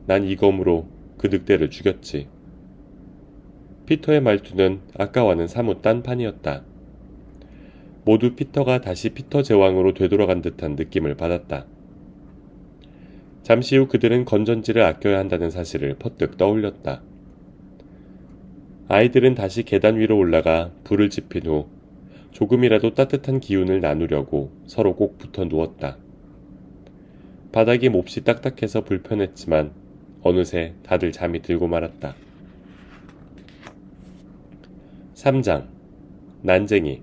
난 이 검으로 그 늑대를 죽였지. 피터의 말투는 아까와는 사뭇 딴판이었다. 모두 피터가 다시 피터 제왕으로 되돌아간 듯한 느낌을 받았다. 잠시 후 그들은 건전지를 아껴야 한다는 사실을 퍼뜩 떠올렸다. 아이들은 다시 계단 위로 올라가 불을 지핀 후 조금이라도 따뜻한 기운을 나누려고 서로 꼭 붙어 누웠다. 바닥이 몹시 딱딱해서 불편했지만 어느새 다들 잠이 들고 말았다. 3장 난쟁이.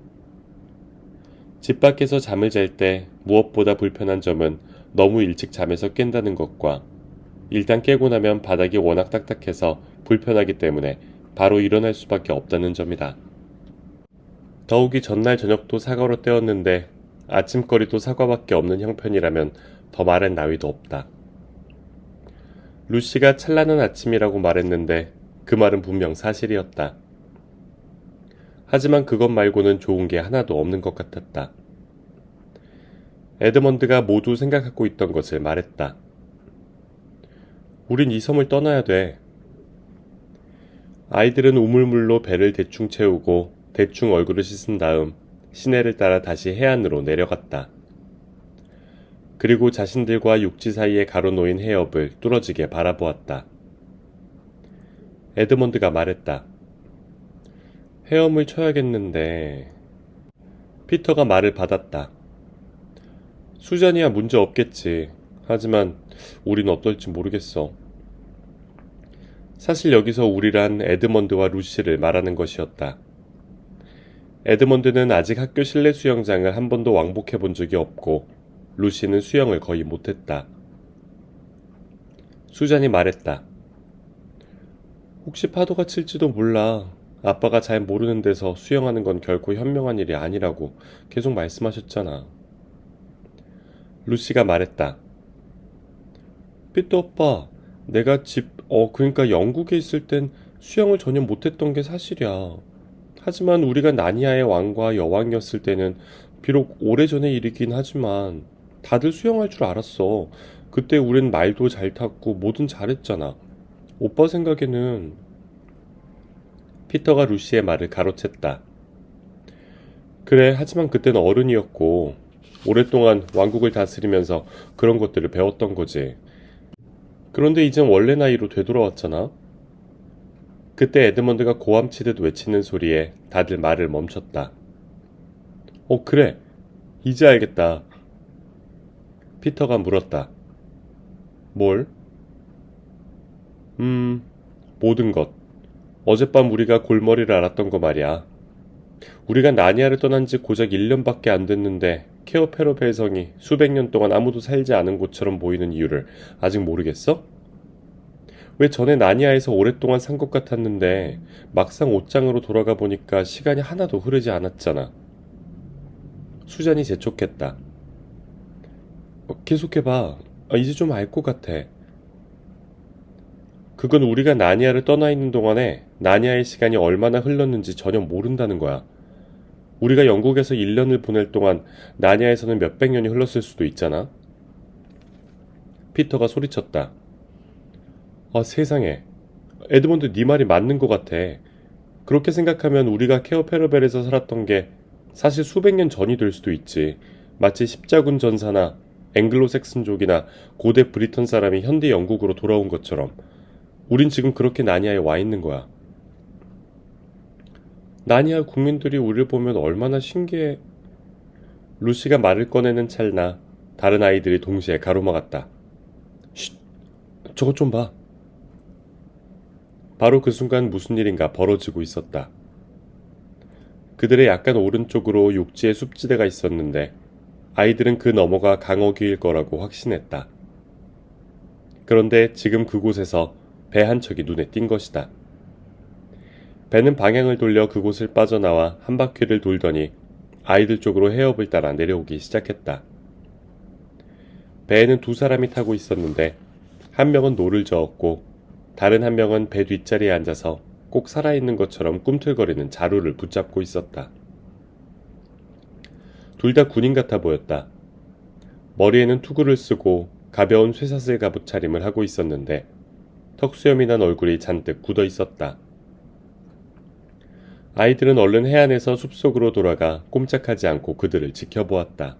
집 밖에서 잠을 잘 때 무엇보다 불편한 점은 너무 일찍 잠에서 깬다는 것과 일단 깨고 나면 바닥이 워낙 딱딱해서 불편하기 때문에 바로 일어날 수밖에 없다는 점이다. 더욱이 전날 저녁도 사과로 때웠는데 아침거리도 사과밖에 없는 형편이라면 더 말할 나위도 없다. 루시가 찬란한 아침이라고 말했는데 그 말은 분명 사실이었다. 하지만 그것 말고는 좋은 게 하나도 없는 것 같았다. 에드먼드가 모두 생각하고 있던 것을 말했다. 우린 이 섬을 떠나야 돼. 아이들은 우물물로 배를 대충 채우고 대충 얼굴을 씻은 다음 시내를 따라 다시 해안으로 내려갔다. 그리고 자신들과 육지 사이에 가로놓인 해협을 뚫어지게 바라보았다. 에드먼드가 말했다. 헤엄을 쳐야겠는데... 피터가 말을 받았다. 수잔이야 문제 없겠지. 하지만 우린 어떨지 모르겠어. 사실 여기서 우리란 에드먼드와 루시를 말하는 것이었다. 에드먼드는 아직 학교 실내 수영장을 한 번도 왕복해 본 적이 없고 루시는 수영을 거의 못했다. 수잔이 말했다. 혹시 파도가 칠지도 몰라. 아빠가 잘 모르는 데서 수영하는 건 결코 현명한 일이 아니라고 계속 말씀하셨잖아. 루시가 말했다. 피터 오빠, 내가 그러니까 영국에 있을 땐 수영을 전혀 못했던 게 사실이야. 하지만 우리가 나니아의 왕과 여왕이었을 때는 비록 오래전의 일이긴 하지만 다들 수영할 줄 알았어. 그때 우린 말도 잘 탔고 뭐든 잘했잖아. 오빠 생각에는... 피터가 루시의 말을 가로챘다. 그래, 하지만 그때는 어른이었고 오랫동안 왕국을 다스리면서 그런 것들을 배웠던 거지. 그런데 이젠 원래 나이로 되돌아왔잖아. 그때 에드먼드가 고함치듯 외치는 소리에 다들 말을 멈췄다. 그래. 이제 알겠다. 피터가 물었다. 뭘? 모든 것. 어젯밤 우리가 골머리를 앓았던 거 말이야. 우리가 나니아를 떠난 지 고작 1년밖에 안 됐는데 케오페로벨 성이 수백 년 동안 아무도 살지 않은 곳처럼 보이는 이유를 아직 모르겠어? 왜 전에 나니아에서 오랫동안 산 것 같았는데 막상 옷장으로 돌아가 보니까 시간이 하나도 흐르지 않았잖아. 수잔이 재촉했다. 계속해봐. 이제 좀 알 것 같아. 그건 우리가 나니아를 떠나 있는 동안에 나니아의 시간이 얼마나 흘렀는지 전혀 모른다는 거야. 우리가 영국에서 1년을 보낼 동안 나니아에서는 몇백 년이 흘렀을 수도 있잖아. 피터가 소리쳤다. 세상에. 에드먼드 네 말이 맞는 것 같아. 그렇게 생각하면 우리가 케어페르벨에서 살았던 게 사실 수백 년 전이 될 수도 있지. 마치 십자군 전사나 앵글로색슨족이나 고대 브리턴 사람이 현대 영국으로 돌아온 것처럼 우린 지금 그렇게 나니아에 와 있는 거야. 나니아 국민들이 우리를 보면 얼마나 신기해. 루시가 말을 꺼내는 찰나 다른 아이들이 동시에 가로막았다. 쉿! 저것 좀 봐. 바로 그 순간 무슨 일인가 벌어지고 있었다. 그들의 약간 오른쪽으로 육지의 숲지대가 있었는데 아이들은 그 너머가 강어귀일 거라고 확신했다. 그런데 지금 그곳에서 배 한 척이 눈에 띈 것이다. 배는 방향을 돌려 그곳을 빠져나와 한 바퀴를 돌더니 아이들 쪽으로 해협을 따라 내려오기 시작했다. 배에는 두 사람이 타고 있었는데 한 명은 노를 저었고 다른 한 명은 배 뒷자리에 앉아서 꼭 살아있는 것처럼 꿈틀거리는 자루를 붙잡고 있었다. 둘 다 군인 같아 보였다. 머리에는 투구를 쓰고 가벼운 쇠사슬 갑옷 차림을 하고 있었는데 턱수염이 난 얼굴이 잔뜩 굳어 있었다. 아이들은 얼른 해안에서 숲속으로 돌아가 꼼짝하지 않고 그들을 지켜보았다.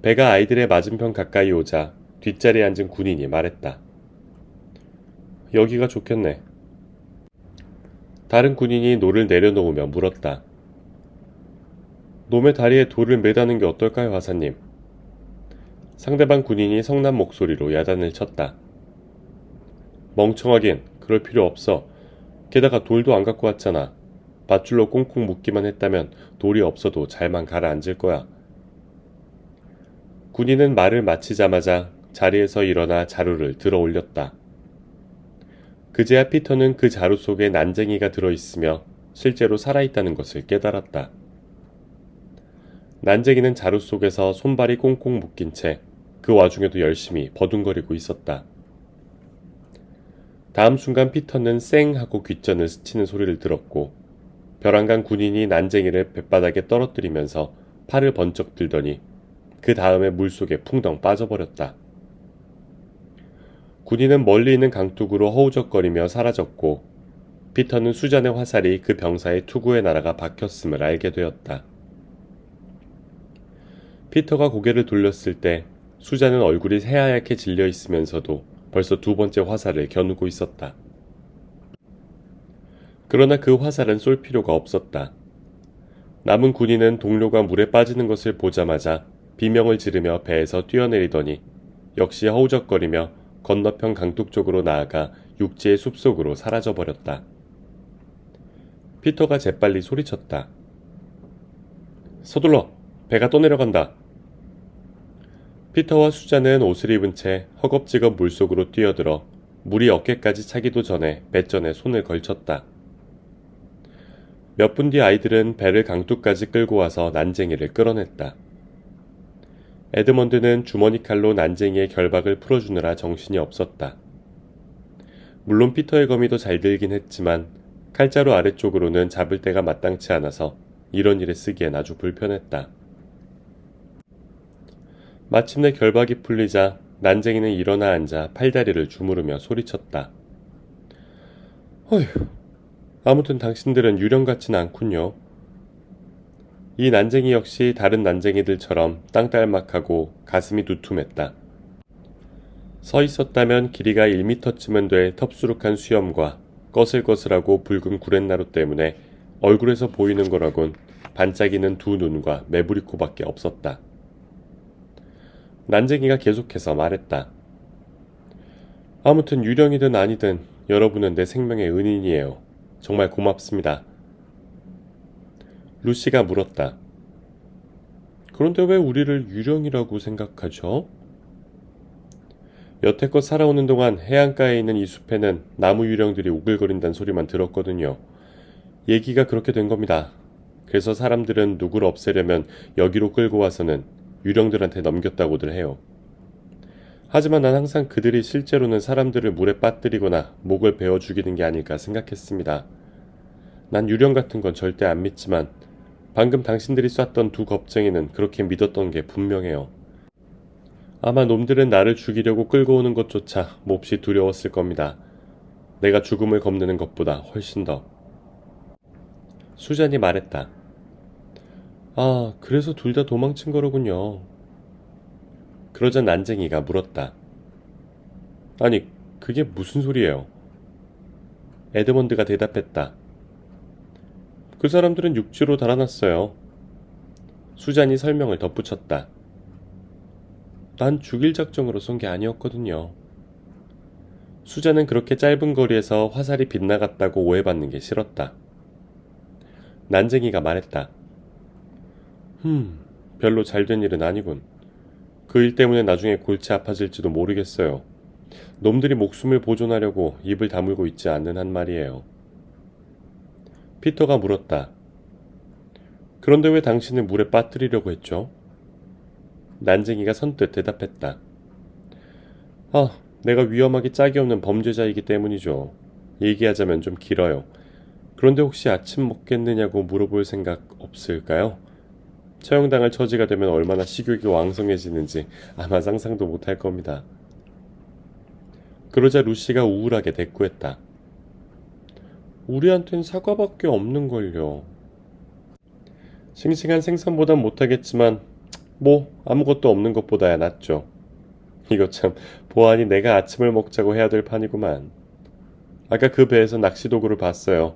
배가 아이들의 맞은편 가까이 오자 뒷자리에 앉은 군인이 말했다. 여기가 좋겠네. 다른 군인이 노를 내려놓으며 물었다. 놈의 다리에 돌을 매다는 게 어떨까요, 하사님? 상대방 군인이 성난 목소리로 야단을 쳤다. 멍청하긴 그럴 필요 없어. 게다가 돌도 안 갖고 왔잖아. 밧줄로 꽁꽁 묶기만 했다면 돌이 없어도 잘만 가라앉을 거야. 군인은 말을 마치자마자 자리에서 일어나 자루를 들어 올렸다. 그제야 피터는 그 자루 속에 난쟁이가 들어있으며 실제로 살아있다는 것을 깨달았다. 난쟁이는 자루 속에서 손발이 꽁꽁 묶인 채 그 와중에도 열심히 버둥거리고 있었다. 다음 순간 피터는 쌩 하고 귓전을 스치는 소리를 들었고 벼랑간 군인이 난쟁이를 뱃바닥에 떨어뜨리면서 팔을 번쩍 들더니 그 다음에 물속에 풍덩 빠져버렸다. 군인은 멀리 있는 강둑으로 허우적거리며 사라졌고 피터는 수잔의 화살이 그 병사의 투구에 날아가 박혔음을 알게 되었다. 피터가 고개를 돌렸을 때 수잔은 얼굴이 새하얗게 질려 있으면서도 벌써 두 번째 화살을 겨누고 있었다. 그러나 그 화살은 쏠 필요가 없었다. 남은 군인은 동료가 물에 빠지는 것을 보자마자 비명을 지르며 배에서 뛰어내리더니 역시 허우적거리며 건너편 강둑 쪽으로 나아가 육지의 숲속으로 사라져버렸다. 피터가 재빨리 소리쳤다. 서둘러! 배가 떠내려간다. 피터와 수잔은 옷을 입은 채 허겁지겁 물속으로 뛰어들어 물이 어깨까지 차기도 전에 배전에 손을 걸쳤다. 몇 분 뒤 아이들은 배를 강둑까지 끌고 와서 난쟁이를 끌어냈다. 에드먼드는 주머니 칼로 난쟁이의 결박을 풀어주느라 정신이 없었다. 물론 피터의 검이 더 잘 들긴 했지만 칼자루 아래쪽으로는 잡을 데가 마땅치 않아서 이런 일에 쓰기엔 아주 불편했다. 마침내 결박이 풀리자 난쟁이는 일어나 앉아 팔다리를 주무르며 소리쳤다. 어휴, 아무튼 당신들은 유령 같진 않군요. 이 난쟁이 역시 다른 난쟁이들처럼 땅딸막하고 가슴이 두툼했다. 서 있었다면 길이가 1미터쯤은 될 텁수룩한 수염과 거슬거슬하고 붉은 구렛나루 때문에 얼굴에서 보이는 거라곤 반짝이는 두 눈과 매부리코밖에 없었다. 난쟁이가 계속해서 말했다. 아무튼 유령이든 아니든 여러분은 내 생명의 은인이에요. 정말 고맙습니다. 루시가 물었다. 그런데 왜 우리를 유령이라고 생각하죠? 여태껏 살아오는 동안 해안가에 있는 이 숲에는 나무 유령들이 우글거린다는 소리만 들었거든요. 얘기가 그렇게 된 겁니다. 그래서 사람들은 누구를 없애려면 여기로 끌고 와서는 유령들한테 넘겼다고들 해요. 하지만 난 항상 그들이 실제로는 사람들을 물에 빠뜨리거나 목을 베어 죽이는 게 아닐까 생각했습니다. 난 유령 같은 건 절대 안 믿지만 방금 당신들이 쐈던 두 겁쟁이는 그렇게 믿었던 게 분명해요. 아마 놈들은 나를 죽이려고 끌고 오는 것조차 몹시 두려웠을 겁니다. 내가 죽음을 겁내는 것보다 훨씬 더. 수잔이 말했다. 아, 그래서 둘 다 도망친 거로군요. 그러자 난쟁이가 물었다. 아니, 그게 무슨 소리예요? 에드먼드가 대답했다. 그 사람들은 육지로 달아났어요. 수잔이 설명을 덧붙였다. 난 죽일 작정으로 쏜 게 아니었거든요. 수잔은 그렇게 짧은 거리에서 화살이 빗나갔다고 오해받는 게 싫었다. 난쟁이가 말했다. 별로 잘된 일은 아니군. 그 일 때문에 나중에 골치 아파질지도 모르겠어요. 놈들이 목숨을 보존하려고 입을 다물고 있지 않는 한 말이에요. 피터가 물었다. 그런데 왜 당신을 물에 빠뜨리려고 했죠? 난쟁이가 선뜻 대답했다. 아, 내가 위험하기 짝이 없는 범죄자이기 때문이죠. 얘기하자면 좀 길어요. 그런데 혹시 아침 먹겠느냐고 물어볼 생각 없을까요? 처형당할 처지가 되면 얼마나 식욕이 왕성해지는지 아마 상상도 못할 겁니다. 그러자 루시가 우울하게 대꾸했다. 우리한텐 사과밖에 없는걸요. 싱싱한 생선보단 못하겠지만 뭐 아무것도 없는 것보다야 낫죠. 이거 참 보아하니 내가 아침을 먹자고 해야 될 판이구만. 아까 그 배에서 낚시도구를 봤어요.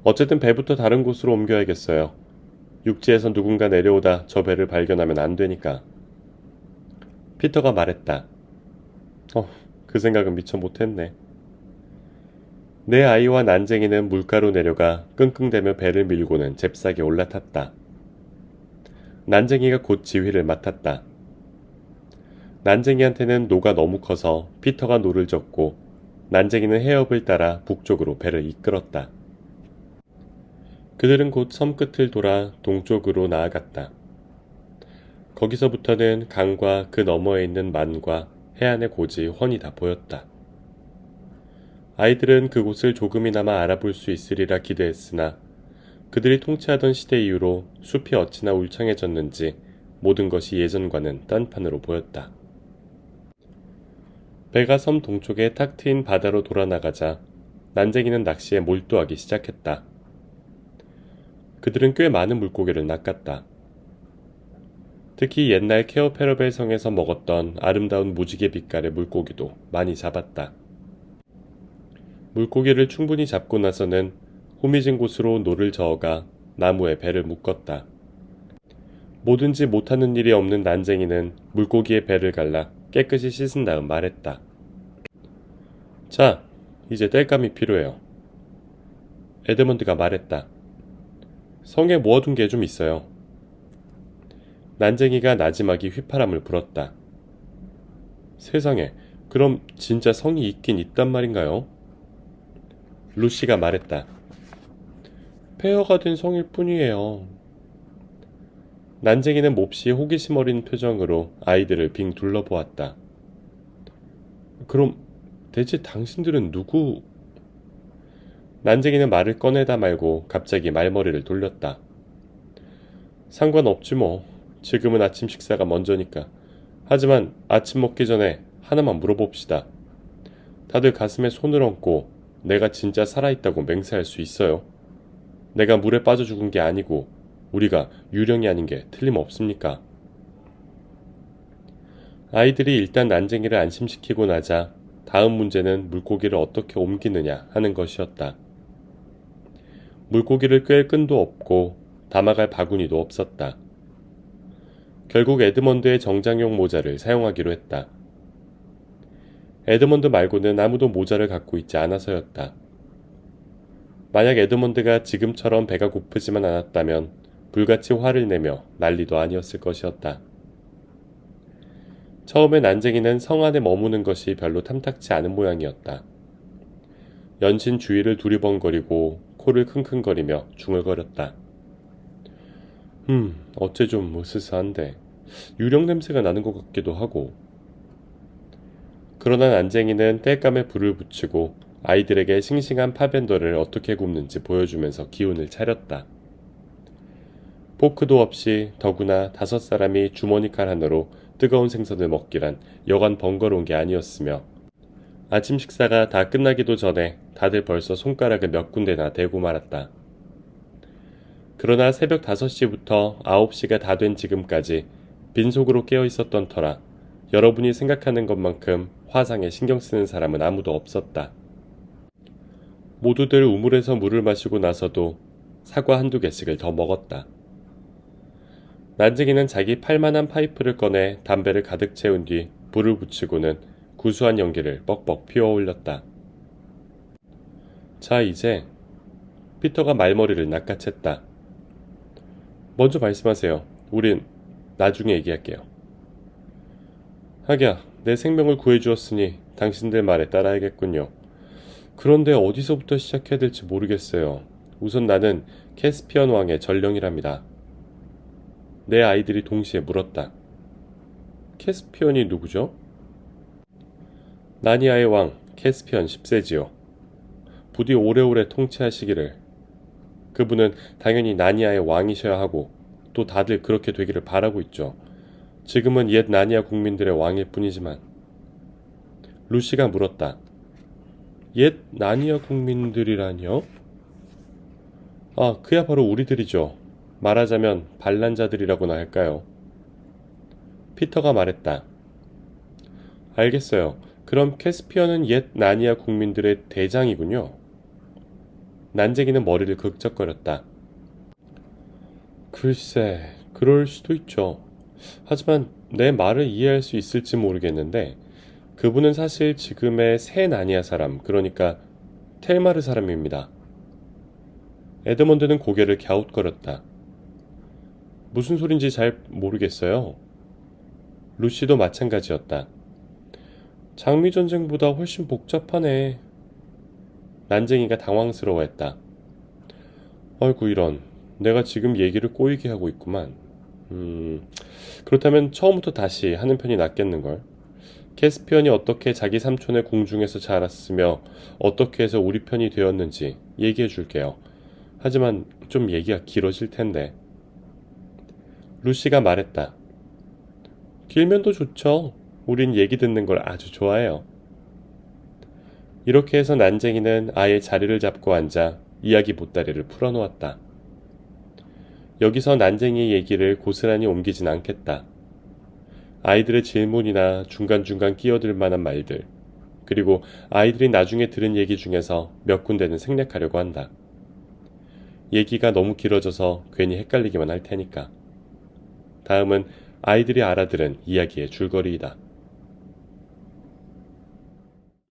어쨌든 배부터 다른 곳으로 옮겨야겠어요. 육지에서 누군가 내려오다 저 배를 발견하면 안 되니까. 피터가 말했다. 그 생각은 미처 못했네. 내 아이와 난쟁이는 물가로 내려가 끙끙대며 배를 밀고는 잽싸게 올라탔다. 난쟁이가 곧 지휘를 맡았다. 난쟁이한테는 노가 너무 커서 피터가 노를 젓고 난쟁이는 해협을 따라 북쪽으로 배를 이끌었다. 그들은 곧 섬끝을 돌아 동쪽으로 나아갔다. 거기서부터는 강과 그 너머에 있는 만과 해안의 고지 훤히 다 보였다. 아이들은 그곳을 조금이나마 알아볼 수 있으리라 기대했으나 그들이 통치하던 시대 이후로 숲이 어찌나 울창해졌는지 모든 것이 예전과는 딴판으로 보였다. 배가 섬 동쪽에 탁 트인 바다로 돌아나가자 난쟁이는 낚시에 몰두하기 시작했다. 그들은 꽤 많은 물고기를 낚았다. 특히 옛날 케어페러벨 성에서 먹었던 아름다운 무지개 빛깔의 물고기도 많이 잡았다. 물고기를 충분히 잡고 나서는 후미진 곳으로 노를 저어가 나무에 배를 묶었다. 뭐든지 못하는 일이 없는 난쟁이는 물고기의 배를 갈라 깨끗이 씻은 다음 말했다. 자, 이제 땔감이 필요해요. 에드먼드가 말했다. 성에 모아둔 게 좀 있어요. 난쟁이가 나지막이 휘파람을 불었다. 세상에, 그럼 진짜 성이 있긴 있단 말인가요? 루시가 말했다. 폐허가 된 성일 뿐이에요. 난쟁이는 몹시 호기심 어린 표정으로 아이들을 빙 둘러보았다. 그럼 대체 당신들은 누구? 난쟁이는 말을 꺼내다 말고 갑자기 말머리를 돌렸다. 상관없지 뭐. 지금은 아침 식사가 먼저니까. 하지만 아침 먹기 전에 하나만 물어봅시다. 다들 가슴에 손을 얹고 내가 진짜 살아있다고 맹세할 수 있어요. 내가 물에 빠져 죽은 게 아니고 우리가 유령이 아닌 게 틀림없습니까? 아이들이 일단 난쟁이를 안심시키고 나자 다음 문제는 물고기를 어떻게 옮기느냐 하는 것이었다. 물고기를 꿰 끈도 없고 담아갈 바구니도 없었다. 결국 에드먼드의 정장용 모자를 사용하기로 했다. 에드먼드 말고는 아무도 모자를 갖고 있지 않아서였다. 만약 에드먼드가 지금처럼 배가 고프지만 않았다면 불같이 화를 내며 난리도 아니었을 것이었다. 처음에 난쟁이는 성 안에 머무는 것이 별로 탐탁치 않은 모양이었다. 연신 주위를 두리번거리고 코를 킁킁거리며 중얼거렸다. 어째 좀 으스스한데 유령 냄새가 나는 것 같기도 하고. 그러나 난쟁이는 땔감에 불을 붙이고 아이들에게 싱싱한 파벤더를 어떻게 굽는지 보여주면서 기운을 차렸다. 포크도 없이 더구나 5사람이 주머니 칼 하나로 뜨거운 생선을 먹기란 여간 번거로운 게 아니었으며 아침 식사가 다 끝나기도 전에 다들 벌써 손가락을 몇 군데나 대고 말았다. 그러나 새벽 5시부터 9시가 다 된 지금까지 빈속으로 깨어 있었던 터라 여러분이 생각하는 것만큼 화상에 신경 쓰는 사람은 아무도 없었다. 모두들 우물에서 물을 마시고 나서도 사과 한두 개씩을 더 먹었다. 난쟁이는 자기 팔만한 파이프를 꺼내 담배를 가득 채운 뒤 불을 붙이고는 구수한 연기를 뻑뻑 피워 올렸다. 자, 이제 피터가 말머리를 낚아챘다. 먼저 말씀하세요. 우린 나중에 얘기할게요. 하기야, 내 생명을 구해주었으니 당신들 말에 따라야겠군요. 그런데 어디서부터 시작해야 될지 모르겠어요. 우선 나는 캐스피언 왕의 전령이랍니다. 내 아이들이 동시에 물었다. 캐스피언이 누구죠? 나니아의 왕 캐스피언 10세지요. 부디 오래오래 통치하시기를. 그분은 당연히 나니아의 왕이셔야 하고 또 다들 그렇게 되기를 바라고 있죠. 지금은 옛 나니아 국민들의 왕일 뿐이지만. 루시가 물었다. 옛 나니아 국민들이라니요? 아, 그야 바로 우리들이죠. 말하자면 반란자들이라고나 할까요? 피터가 말했다. 알겠어요. 그럼 캐스피언은 옛 나니아 국민들의 대장이군요. 난쟁이는 머리를 극적거렸다. 글쎄, 그럴 수도 있죠. 하지만 내 말을 이해할 수 있을지 모르겠는데 그분은 사실 지금의 새 나니아 사람, 그러니까 텔마르 사람입니다. 에드먼드는 고개를 갸웃거렸다. 무슨 소린지 잘 모르겠어요. 루시도 마찬가지였다. 장미전쟁보다 훨씬 복잡하네. 난쟁이가 당황스러워했다. 아이고 이런, 내가 지금 얘기를 꼬이게 하고 있구만. 그렇다면 처음부터 다시 하는 편이 낫겠는걸. 캐스피언이 어떻게 자기 삼촌의 궁중에서 자랐으며 어떻게 해서 우리 편이 되었는지 얘기해 줄게요. 하지만 좀 얘기가 길어질 텐데. 루시가 말했다. 길면 더 좋죠. 우린 얘기 듣는 걸 아주 좋아해요. 이렇게 해서 난쟁이는 아예 자리를 잡고 앉아 이야기 보따리를 풀어놓았다. 여기서 난쟁이의 얘기를 고스란히 옮기진 않겠다. 아이들의 질문이나 중간중간 끼어들 만한 말들, 그리고 아이들이 나중에 들은 얘기 중에서 몇 군데는 생략하려고 한다. 얘기가 너무 길어져서 괜히 헷갈리기만 할 테니까. 다음은 아이들이 알아들은 이야기의 줄거리이다.